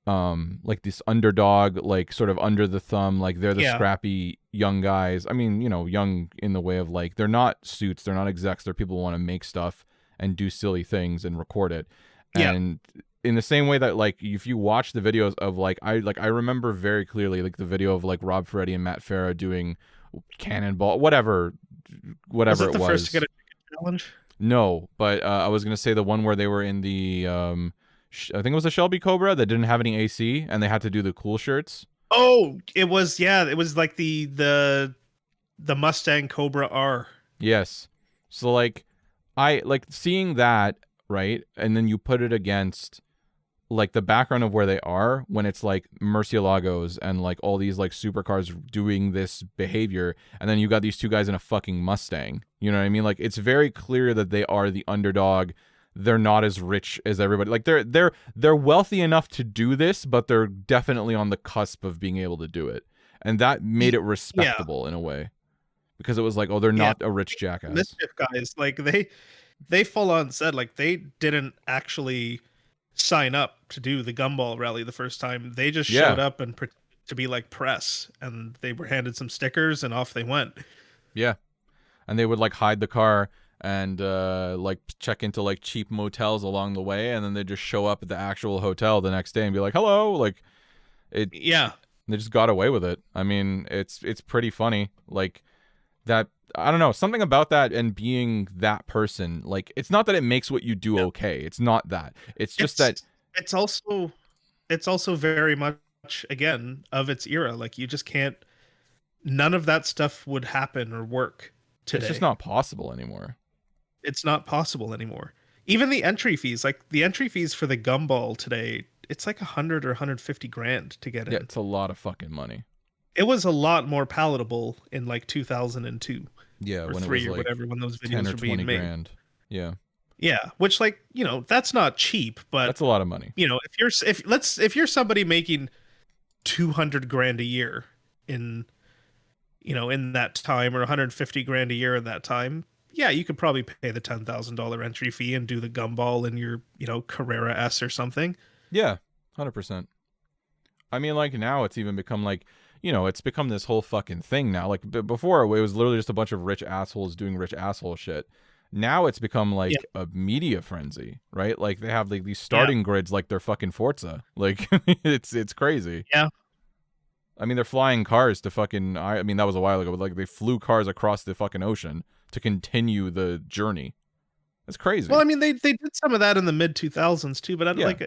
like this underdog, like sort of under the thumb, like they're the yeah, scrappy young guys. I mean, you know, young in the way of like they're not suits, they're not execs, they're people who want to make stuff and do silly things and record it. yeah, And in the same way that like if you watch the videos of I remember very clearly like the video of like Rob Ferretti and Matt Farah doing cannonball was whatever it it the first to get was. a challenge? No, but I was gonna say the one where they were in the I think it was a Shelby Cobra that didn't have any AC and they had to do the cool shirts. Oh, it was, yeah, it was like the Mustang Cobra R. Yes. So like I like seeing that, right? And then you put it against like the background of where they are when it's like Murcielagos and like all these like supercars doing this behavior, and then you got these two guys in a fucking Mustang. You know what I mean? Like it's very clear that they are the underdog. They're not as rich as everybody. Like they're wealthy enough to do this, but they're definitely on the cusp of being able to do it. And that made it Yeah, respectable in a way. Because it was like, oh, they're yeah. not a rich jackass. Mischief guys, like they full on said like they didn't actually sign up to do the gumball rally the first time. They just Yeah. showed up and pretended to be like press, and they were handed some stickers and off they went. Yeah. And they would like hide the car and like check into like cheap motels along the way, and then they just show up at the actual hotel the next day and be like, hello. Like it Yeah. they just got away with it. I mean, it's pretty funny. Like that, I don't know, something about that and being that person. Like it's not that it makes what you do Yeah. okay. It's not that. It's just It's that it's also it's also very much again of its era. Like you just can't, none of that stuff would happen or work it's just today. not possible anymore. It's not possible anymore. Even the entry fees, like the entry fees for the gumball today, it's like 100 or 150 grand to get Yeah, in. it's a lot of fucking money. It was a lot more palatable in like 2002 Yeah, or when it was 3 or like whatever, when those 10 videos or were 20 being made. grand. Yeah. Yeah, which, like, you know, that's not cheap, but That's a lot of money. you know, if you're somebody making 200 grand a year in, you know, in that time, or 150 grand a year in that time, yeah, you could probably pay the $10,000 entry fee and do the gumball in your, you know, Carrera S or something. Yeah, 100%. I mean, like now it's even become like, you know, it's become this whole fucking thing now. Like before, it was literally just a bunch of rich assholes doing rich asshole shit. Now it's become Yeah, like a media frenzy, right? Like they have like these yeah, starting grids like they're fucking Forza. Like it's crazy. yeah. I mean, they're flying cars to fucking. I mean, that was a while ago, but like they flew cars across the fucking ocean to continue the journey. That's Well, crazy. I mean, they did some of that in the mid 2000s too, but I Yeah, like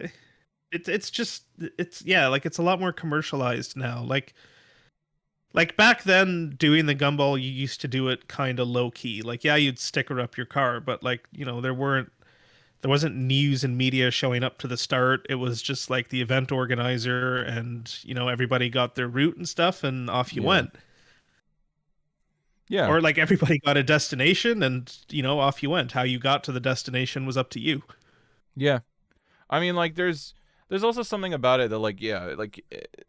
it's just it's yeah, like it's a lot more commercialized now. Like back then, doing the gumball, you used to do it kind of low key. Like, yeah, you'd sticker up your car, but like, you know, there wasn't news and media showing up to the start. It was just like the event organizer, and you know, everybody got their route and stuff, and off you yeah, went. yeah, Or like everybody got a destination, and you know, off you went. How you got to the destination was up to you. yeah. I mean, like there's also something about it that like yeah, like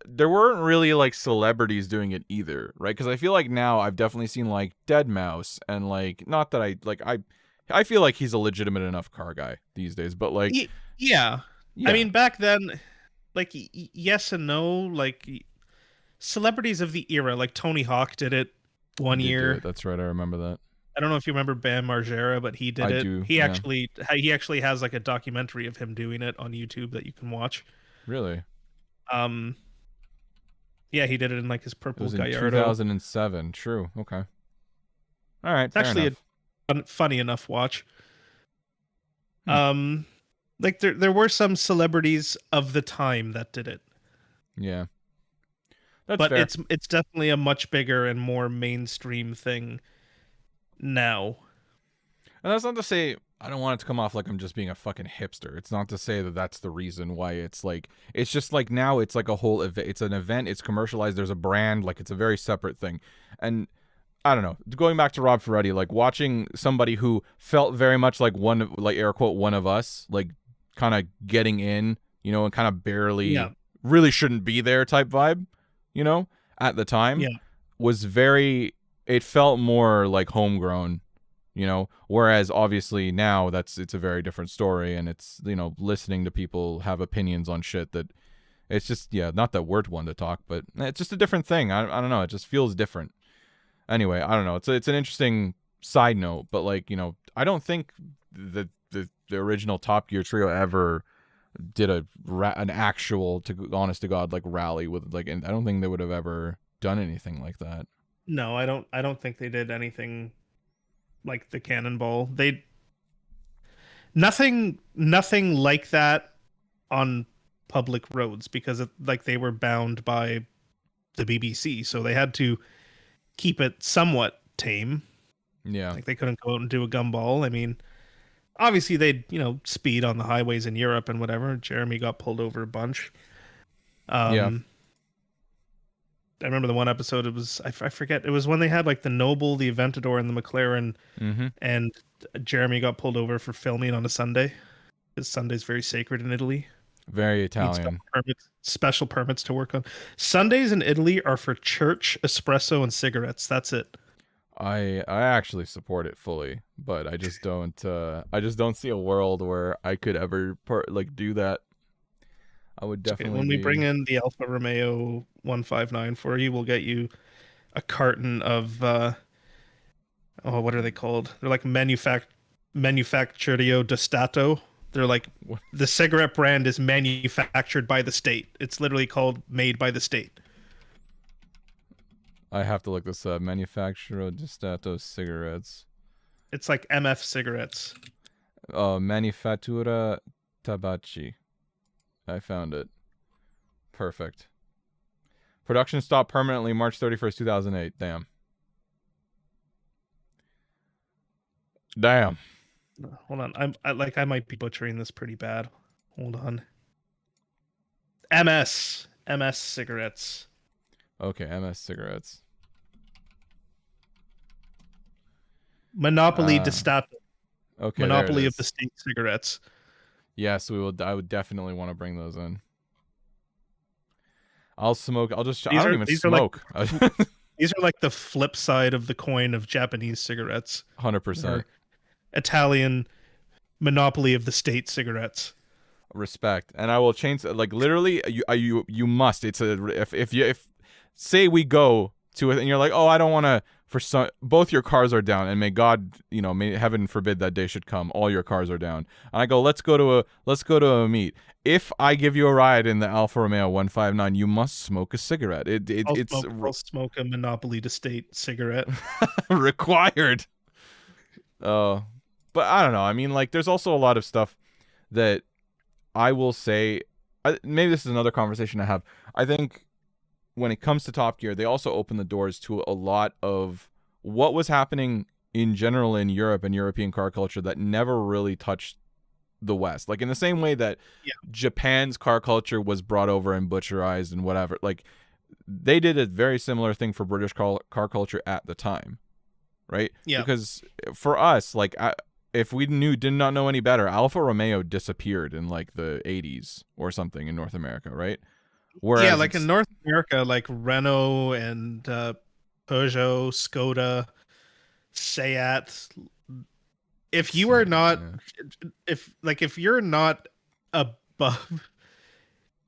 there weren't really like celebrities doing it either, right? Because I feel like now I've definitely seen like Dead Mouse and like not that I feel like he's a legitimate enough car guy these days, but like Yeah, I yeah, mean, back then, like yes and no. Like celebrities of the era, like Tony Hawk did it he one did do year. it. That's right. I remember that. I don't know if you remember Bam Margera, but he did I it. do. He Yeah. actually has like a documentary of him doing it on YouTube that you can watch. Really. Um, yeah, he did it in like his It purple was in Gallardo. 2007. True. Okay. All right. It's Fair actually a enough. funny enough watch. Hmm. Um, like there were some celebrities of the time that did it, Yeah. That's but fair. it's definitely a much bigger and more mainstream thing now. And that's not to say I don't want it to come off like I'm just being a fucking hipster. It's not to say that that's the reason why it's like it's just like now it's like a whole event. It's an event. It's commercialized. There's a brand. Like it's a very separate thing. And I don't know. Going back to Rob Ferretti, like watching somebody who felt very much like one, like air quote, one of us, like kind of getting in, and kind of barely Yeah. really shouldn't be there type vibe, at the time Yeah. was it felt more like homegrown, whereas obviously now it's a very different story, and it's, listening to people have opinions on shit that it's just, not that we're one to talk, but it's just a different thing. I don't know. It just feels different. Anyway, I don't know. It's an interesting side note, but like, I don't think the original Top Gear trio ever did an actual, to honest to God, like rally with like, and I don't think they would have ever done anything like that. No, I don't think they did anything like the Cannonball. Nothing like that on public roads, because like they were bound by the BBC, so they had to keep it somewhat tame. Yeah. Like they couldn't go out and do a gumball. I mean, obviously they'd, speed on the highways in Europe and whatever. Jeremy got pulled over a bunch. Yeah. I remember the one episode, it was, I forget, it was when they had like the Noble, the Aventador, and the McLaren, Mm-hmm. and Jeremy got pulled over for filming on a Sunday, because Sunday's very sacred in Italy. Very Need Italian. special permits to work on. Sundays in Italy are for church, espresso, and cigarettes. That's it. I actually support it fully, but I just don't see a world where I could ever do that. I would Okay, definitely when we bring in the Alfa Romeo 159 for you, we'll get you a carton of what are they called? They're like Manufacturio di Stato. They're like, the cigarette brand is manufactured by the state. It's literally called made by the state. I have to look this up. Manufacturer di Stato cigarettes. It's like MF cigarettes. Manifattura Tabacchi. I found it. Perfect. Production stopped permanently March 31st, 2008. Damn. Hold on. I might be butchering this pretty bad. Hold on. MS cigarettes. Okay, MS cigarettes. Monopoly di Stato. Okay, Monopoly of the state cigarettes. Yes, we will. I would definitely want to bring those in. I'll smoke. I don't even smoke. These are like the flip side of the coin of Japanese cigarettes. 100%. Italian monopoly of the state cigarettes. Respect. And I will change, like, literally you must. It's if say we go to it and you're like, "Oh, I don't want to," both your cars are down, and may God, may heaven forbid that day should come, all your cars are down. And I go, let's go to a meet. If I give you a ride in the Alfa Romeo 159, you must smoke a cigarette. I'll smoke a Monopoly to State cigarette. Required. But I don't know. I mean, like, there's also a lot of stuff that I will say. Maybe this is another conversation I have. I think when it comes to Top Gear, they also open the doors to a lot of what was happening in general in Europe and European car culture that never really touched the West. Like, in the same way that Japan's car culture was brought over and butcherized and whatever, like, they did a very similar thing for British car culture at the time, right? Yeah. Because for us, like, if we did not know any better, Alfa Romeo disappeared in like the 80s or something in North America, right? Whereas like in North America, like Renault and Peugeot, Skoda, Seat. If you are not, if you're not above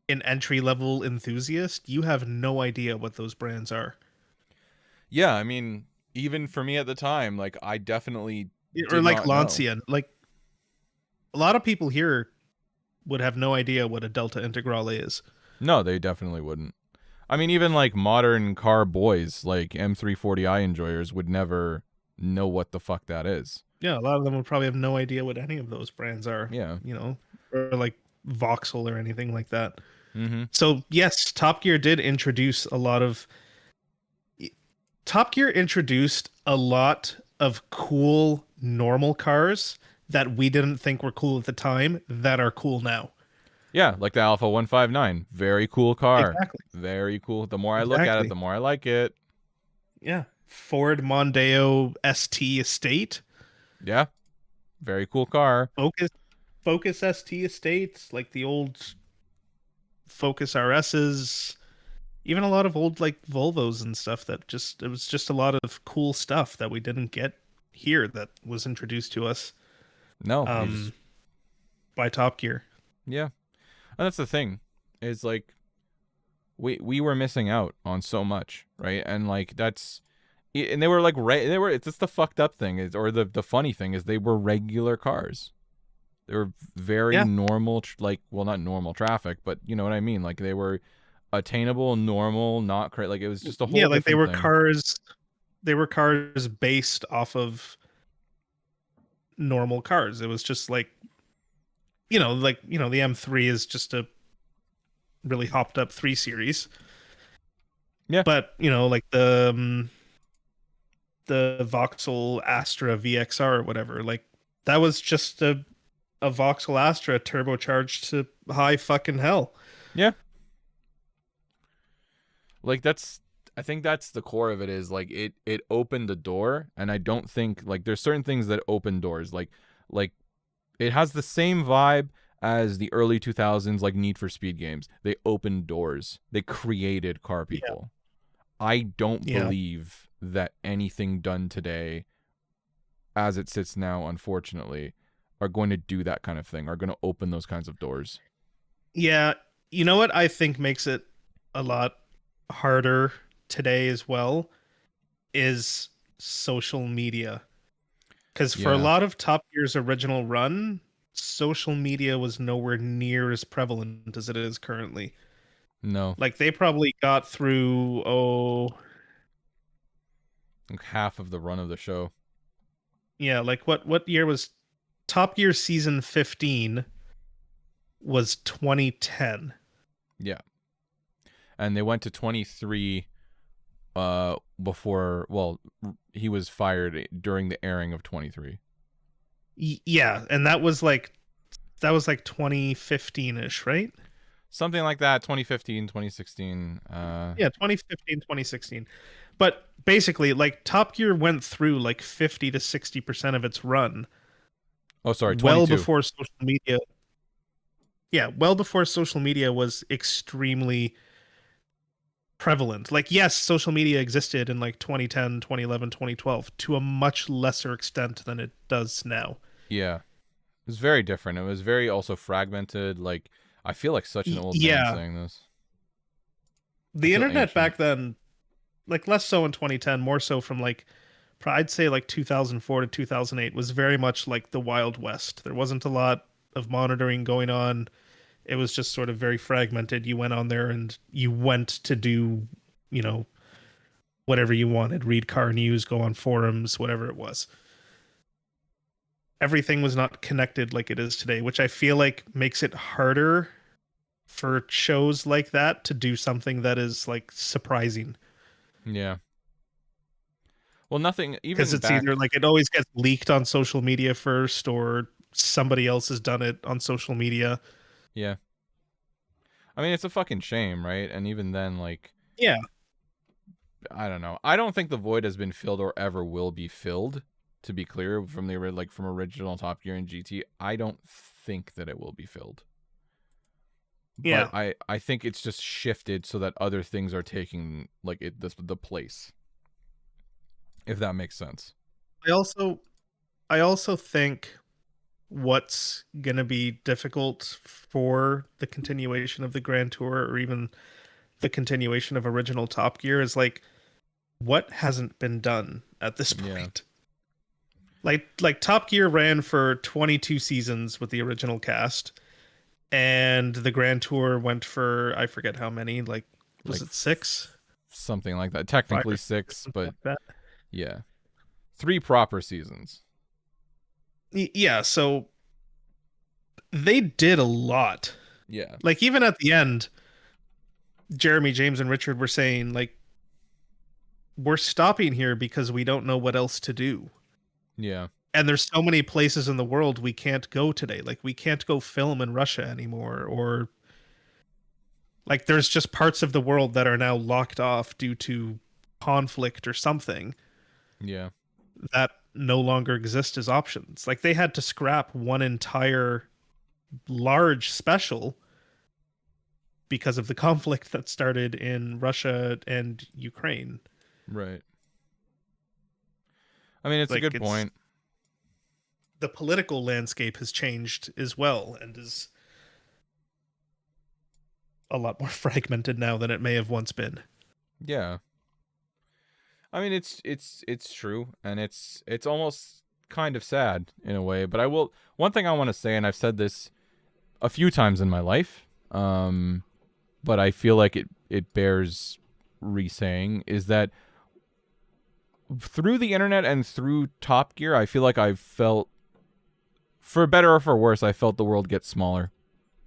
an entry level enthusiast, you have no idea what those brands are. Yeah, I mean, even for me at the time, like, I definitely or like Lancia, like a lot of people here would have no idea what a Delta Integrale is. No, they definitely wouldn't. I mean, even like modern car boys, like M340i enjoyers, would never know what the fuck that is. Yeah, a lot of them would probably have no idea what any of those brands are. Yeah. Or like Vauxhall or anything like that. Mm-hmm. So yes, Top Gear did introduce a lot of cool normal cars that we didn't think were cool at the time that are cool now. Yeah, like the Alfa 159. Very cool car. Exactly. Very cool. The more I look at it, the more I like it. Yeah. Ford Mondeo ST Estate. Yeah. Very cool car. Focus ST estates, like the old Focus RSs, even a lot of old like Volvos and stuff that just it was just a lot of cool stuff that we didn't get here that was introduced to us No, you just um by Top Gear. yeah. And that's the thing. Is like we were missing out on so much, right? And like that's and they were like they were it's just the fucked up thing is or the funny thing is they were regular cars. They were very Yeah. normal like well not normal traffic, but you know what I mean? Like they were attainable, normal, not crazy. Like it was just a Yeah, whole like different thing. they were cars based off of normal cars. It was just like the M3 is just a really hopped up 3 series. Yeah. But, like the Vauxhall Astra VXR or whatever, like that was just a Vauxhall Astra turbocharged to high fucking hell. Yeah. Like that's I think that's the core of it is like it opened the door and I don't think like there's certain things that open doors like it has the same vibe as the early 2000s like Need for Speed games. They opened doors. They created car Yeah. people. I don't Yeah. believe that anything done today as it sits now unfortunately are going to do that kind of thing. Are going to open those kinds of doors. Yeah. You know what I think makes it a lot harder today as well is social media. Because for a Yeah. lot of Top Gear's original run, social media was nowhere near as prevalent as it is currently. No. Like they probably got through, Like half of the run of the show. yeah, like what year was Top Gear season 15 was 2010. Yeah. And they went to 23 before well he was fired during the airing of 23. Yeah, and that was like 2015ish, right? Something like that 2015 2016 Yeah, 2015, 2016. But basically, like Top Gear went through like 50 to 60% of its run oh sorry well 22. before social media. Yeah, well before social media was extremely prevalent. Like yes, social media existed in like 2010, 2011, 2012 to a much lesser extent than it does now. Yeah, it was very different. It was very also fragmented. Like I feel like such an old man Yeah, saying this. I the feel internet ancient. back then, like less so in 2010, more so from like I'd say like 2004 to 2008 was very much like the Wild West. There wasn't a lot of monitoring going on. It was just sort of very fragmented. You went on there and you went to do, you know, whatever you wanted, read car news, go on forums, whatever it was. Everything was not connected like it is today, which I feel like makes it harder for shows like that to do something that is like surprising. Yeah. Well, nothing Because even it's back. either like it always gets leaked on social media first or somebody else has done it on social media. Yeah. I mean, it's a fucking shame, right? And even then, like, Yeah. I don't know. I don't think the void has been filled or ever will be filled. To be clear, from the like from original Top Gear and GT, I don't think that it will be filled. But Yeah. I think it's just shifted so that other things are taking like the place. If that makes sense. I also I also think what's going to be difficult for the continuation of the Grand Tour or even the continuation of original Top Gear is like what hasn't been done at this Yeah. point. Like Top Gear ran for 22 seasons with the original cast and the Grand Tour went for I forget how many, like was Like it 6? something like that. 5 Technically or 6 or 6, something but like that. yeah. 3 proper seasons. Yeah, so they did a lot. Yeah. Like even at the end, Jeremy, James, and Richard were saying like we're stopping here because we don't know what else to do. Yeah. And there's so many places in the world we can't go today. Like we can't go film in Russia anymore or like there's just parts of the world that are now locked off due to conflict or something Yeah. that no longer exist as options. Like they had to scrap one entire large special because of the conflict that started in Russia and Ukraine. Right. I mean, it's a Like good it's point. the political landscape has changed as well and is a lot more fragmented now than it may have once been. Yeah. I mean, it's true, and it's almost kind of sad in a way. But I will. One thing I want to say, and I've said this a few times in my life, but I feel like it bears re-saying, is that through the internet and through Top Gear, I feel like I've felt, for better or for worse, I felt the world get smaller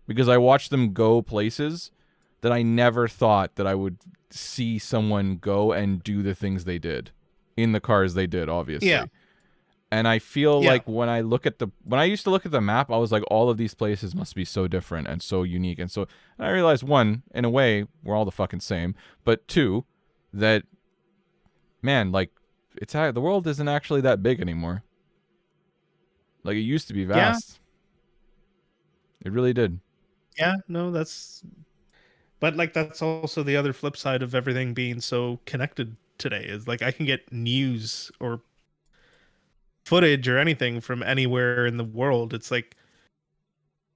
because I watched them go places that I never thought that I would see someone go and do the things they did in the cars they did, Yeah. obviously. And I feel Yeah. like when I used to look at the map, I was like, all of these places must be so different and so unique. And I realized, one, in a way, we're all the fucking same. But two, that, man, like, the world isn't actually that big anymore. Like, it used to be Yeah. vast. It really did. Yeah. No, but like that's also the other flip side of everything being so connected today is like I can get news or footage or anything from anywhere in the world. It's like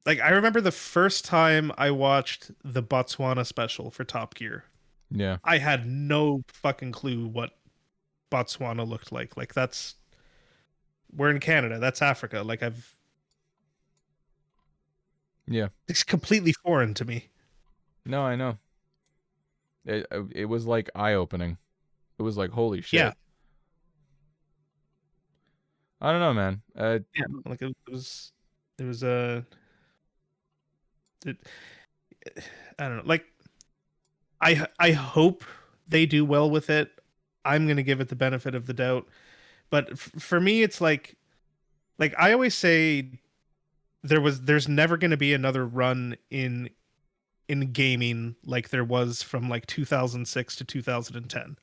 I remember the first time I watched the Botswana special for Top Gear. Yeah. I had no fucking clue what Botswana looked like. Like that's we're in Canada, that's Africa. Like Yeah. it's completely foreign to me. No, I know. It was like eye-opening. It was like, holy Yeah. shit. I don't know, man. Yeah, like it was a it, I don't know. Like I hope they do well with it. I'm going to give it the benefit of the doubt. But for me it's like I always say there's never going to be another run in gaming like there was from like 2006 to 2010.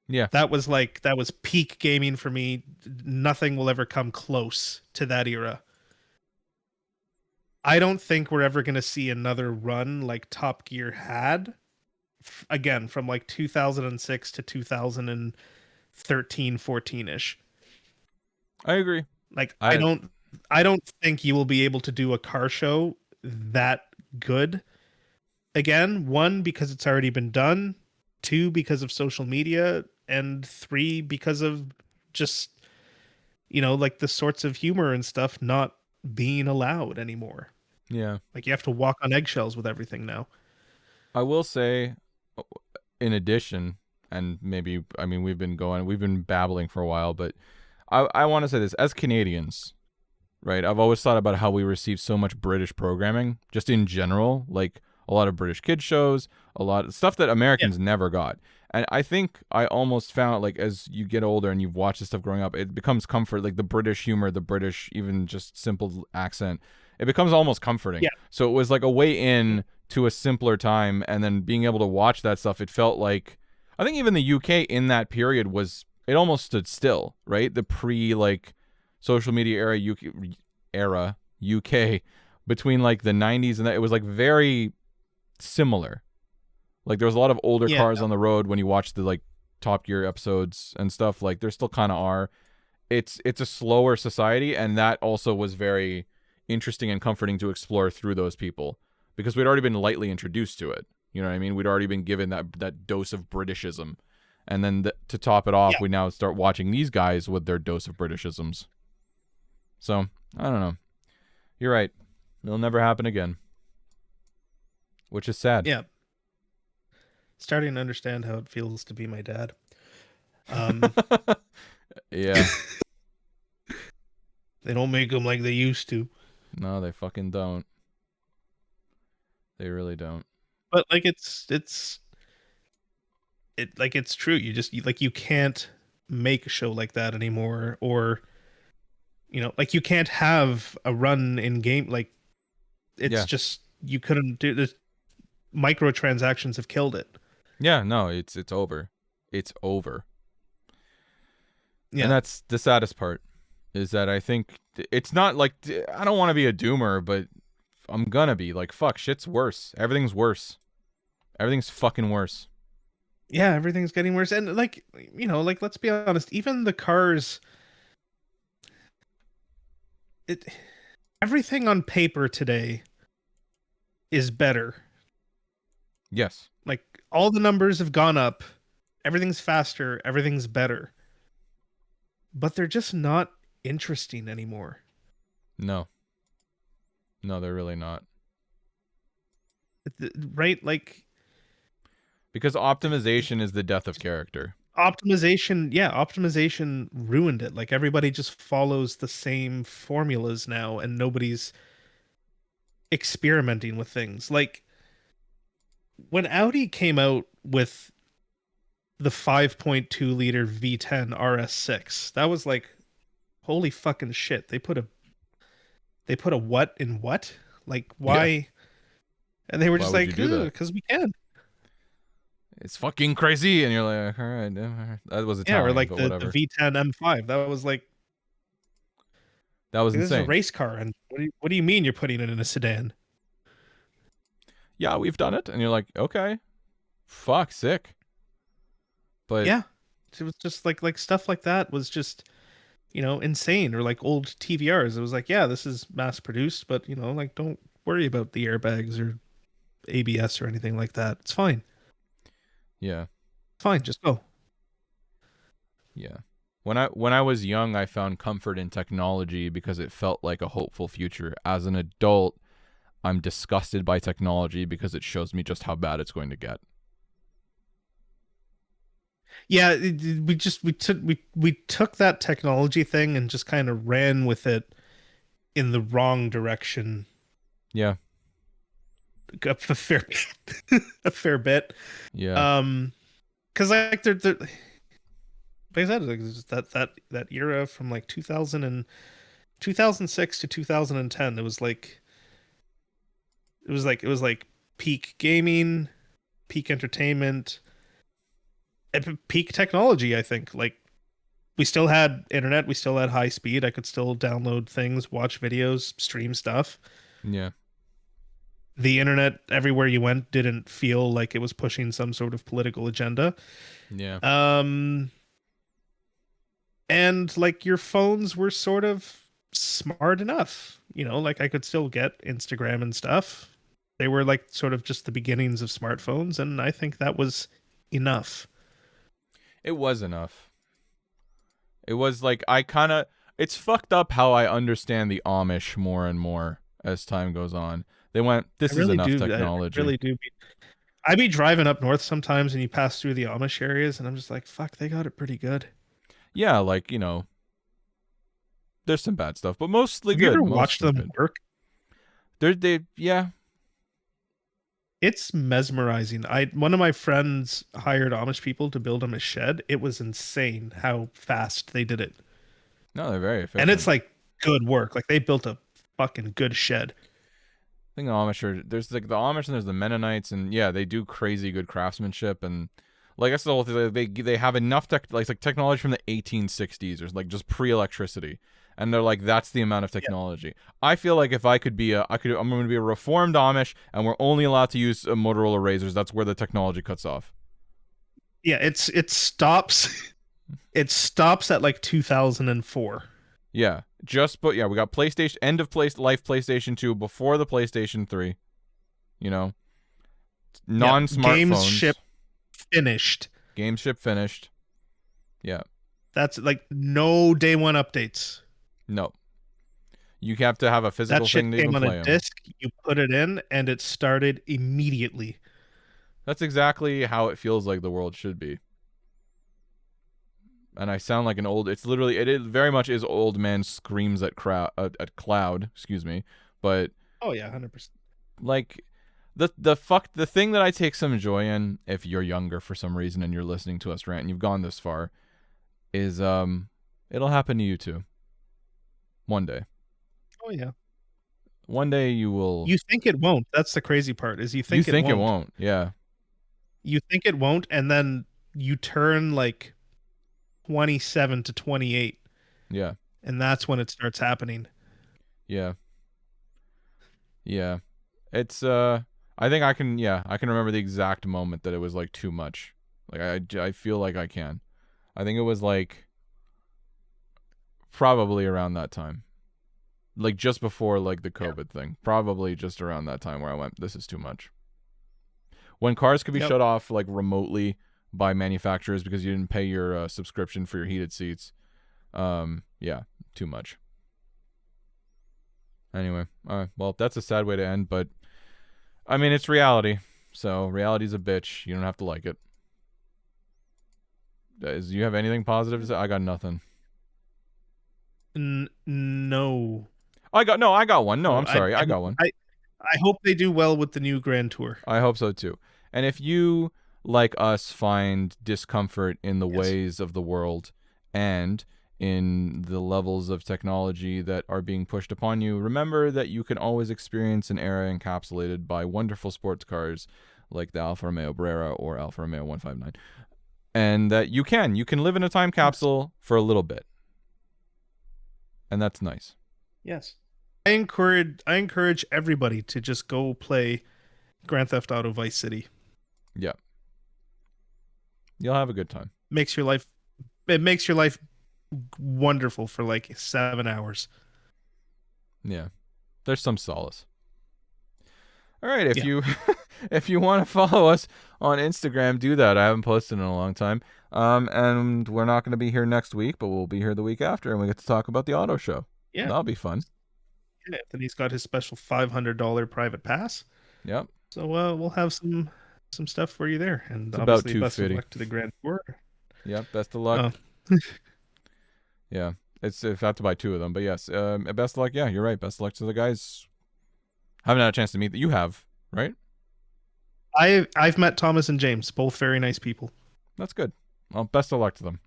yeah. That was peak gaming for me. Nothing will ever come close to that era. I don't think we're ever going to see another run like Top Gear had again from like 2006 to 2013 14ish. I agree. Like I I don't think you will be able to do a car show that good again. One, because it's already been done. Two, because of social media. And three, because of just, like the sorts of humor and stuff not being allowed anymore. yeah. Like you have to walk on eggshells with everything now. I will say, in addition, and maybe, I mean, we've been babbling for a while, but I want to say this as Canadians, right? I've always thought about how we receive so much British programming, just in general, like a lot of British kids shows, a lot of stuff that Yeah. Americans never got. And I think I almost found, like, as you get older and you've watched this stuff growing up, it becomes comfort, like the British humor, the British, even just simple accent. It becomes almost comforting. Yeah. So it was like a way in to a simpler time, and then being able to watch that stuff, it felt like, I think even the UK in that period it almost stood still, right? The pre, like, social media era UK between like the 90s and that, it was like very similar. Like there was a lot of older Yeah. cars on the road when you watch the like Top Gear episodes and stuff. Like there still kind of are. It's a slower society, and that also was very interesting and comforting to explore through those people because we'd already been lightly introduced to it. You know what I mean? We'd already been given that dose of Britishism, and then to top it off, Yeah. we now start watching these guys with their dose of Britishisms. So I don't know. You're right. It'll never happen again, which is sad. Yeah. Starting to understand how it feels to be my dad. Um, Yeah. they don't make them like they used to. No, they fucking don't. They really don't. But like it's true. Like you can't make a show like that anymore, or like you can't have a run in game like it's Yeah. just you couldn't do this. Microtransactions have killed it. Yeah, no, it's over. It's over. And Yeah. that's the saddest part, is that I think it's not like, I don't want to be a doomer, but I'm gonna be like, fuck, shit's worse. Everything's worse. Everything's fucking worse. Yeah, everything's getting worse. And like, like let's be honest, even the cars, it everything on paper today is better. Yes. Like all the numbers have gone up. Everything's faster, everything's better. But they're just not interesting anymore. No. No, they're really not. Right? Like Because optimization is the death of character. optimization ruined it. Like everybody just follows the same formulas now and nobody's experimenting with things. Like when Audi came out with the 5.2 liter V10 RS6, that was like holy fucking shit. They put a what in what? Like Yeah. why? And they were Why just would you like, do that? because we can. It's fucking crazy, and you're like, all right, that was Yeah, or Italian, like but the whatever. V10 M5. That was like That was this is a insane. race car, and what do you mean you're putting it in a sedan? Yeah, we've done it, and you're like, okay, fuck, sick. But Yeah, it was just like stuff like that was just insane. Or like old TVRs. It was like, yeah, this is mass produced, but like don't worry about the airbags or ABS or anything like that. It's fine. yeah, Fine, just go. yeah. When I was young, I found comfort in technology because it felt like a hopeful future. As an adult, I'm disgusted by technology because it shows me just how bad it's going to get. Yeah, we took that technology thing and just kind of ran with it in the wrong direction Yeah, a fair a fair bit. yeah, Because like they're like I said, like, it's that era from like 2006 to 2010. It was like peak gaming, peak entertainment, and peak technology. I think like we still had internet, we still had high speed. I could still download things, watch videos, stream stuff. yeah, The internet everywhere you went didn't feel like it was pushing some sort of political agenda. yeah. Um, and like your phones were sort of smart enough, like I could still get Instagram and stuff. They were like sort of just the beginnings of smartphones, and I think that was enough. It was enough. It was like I kind of. It's fucked up how I understand the Amish more and more as time goes on. They went, I this is really enough do. I technology. really do. I be driving up north sometimes, and you pass through the Amish areas, and I'm just like, fuck, they got it pretty good. Yeah, like, there's some bad stuff, but mostly Have you good. ever watched Mostly them good. work? Yeah, It's mesmerizing. One of my friends hired Amish people to build him a shed. It was insane how fast they did it. no, they're very And it's efficient. like good work. Like they built a fucking good shed. I think the Amish there's like the Amish and there's the Mennonites, and yeah, they do crazy good craftsmanship, and like that's the whole thing. They have enough like technology from the 1860s or like just pre-electricity, and they're like that's the amount of Yeah. technology. I feel like if I could be I'm going to be a reformed Amish, and we're only allowed to use Motorola razors. That's where the technology cuts off. Yeah, it stops it stops at like 2004. Yeah, we got PlayStation life PlayStation 2 before the PlayStation 3. You know, Yeah, games non-smartphones, ship finished. game ship finished. Yeah. That's like no day one updates. No. You have to have a That physical shit thing to came even on a play them. disc, you put it in and it started immediately. That's exactly how it feels like the world should be. And I sound like an old. It very much is old man screams at cloud. Excuse me, but Oh yeah, 100%. like the thing that I take some joy in, if you're younger for some reason and you're listening to us rant and you've gone this far, is it'll happen to you too. One day. Oh yeah. One day you will. You think it won't. That's the crazy part is you You think it think it won't. won't? Yeah. You think it won't, and then you turn like 27 to 28, Yeah. and that's when it starts happening. Yeah. Yeah. It's I think I can remember the exact moment that it was like too much. Like I feel like I can. I think it was like probably around that time. Like just before like the Yeah. COVID thing. Probably just around that time where I went, this is too much. When cars could be Yep. shut off like remotely by manufacturers because you didn't pay your subscription for your heated seats. Yeah, too much. Anyway, well, that's a sad way to end, but I mean, it's reality. So reality's a bitch. You don't have to like it. Do you have anything positive to say? I got nothing. No. I got one. No, No. I'm sorry. I got one. I hope they do well with the new Grand Tour. I hope so too. And if you, like us, find discomfort in the Yes. ways of the world and in the levels of technology that are being pushed upon you, remember that you can always experience an era encapsulated by wonderful sports cars like the Alfa Romeo Brera or Alfa Romeo 159. And that you can live in a time Yes. capsule for a little bit. And that's nice. Yes. I encourage everybody to just go play Grand Theft Auto Vice City. Yeah. You'll have a good time. Makes your life it makes your life wonderful for like 7 hours. Yeah. There's some solace. All right, if Yeah. you if you want to follow us on Instagram, do that. I haven't posted in a long time. And we're not going to be here next week, but we'll be here the week after, and we get to talk about the auto show. Yeah. That'll be fun. Anthony's got his special $500 private pass. Yep. So we'll have some stuff for you there. And It's about obviously best of 250. luck to the Grand Tour. Yep. Best of luck. Uh, Yeah. It's if I have to buy two of them, but yes. Best of luck. Yeah, you're right. Best of luck to the guys. Haven't had a chance to meet that you have, right? I've met Thomas and James, both very nice people. That's good. Well, best of luck to them.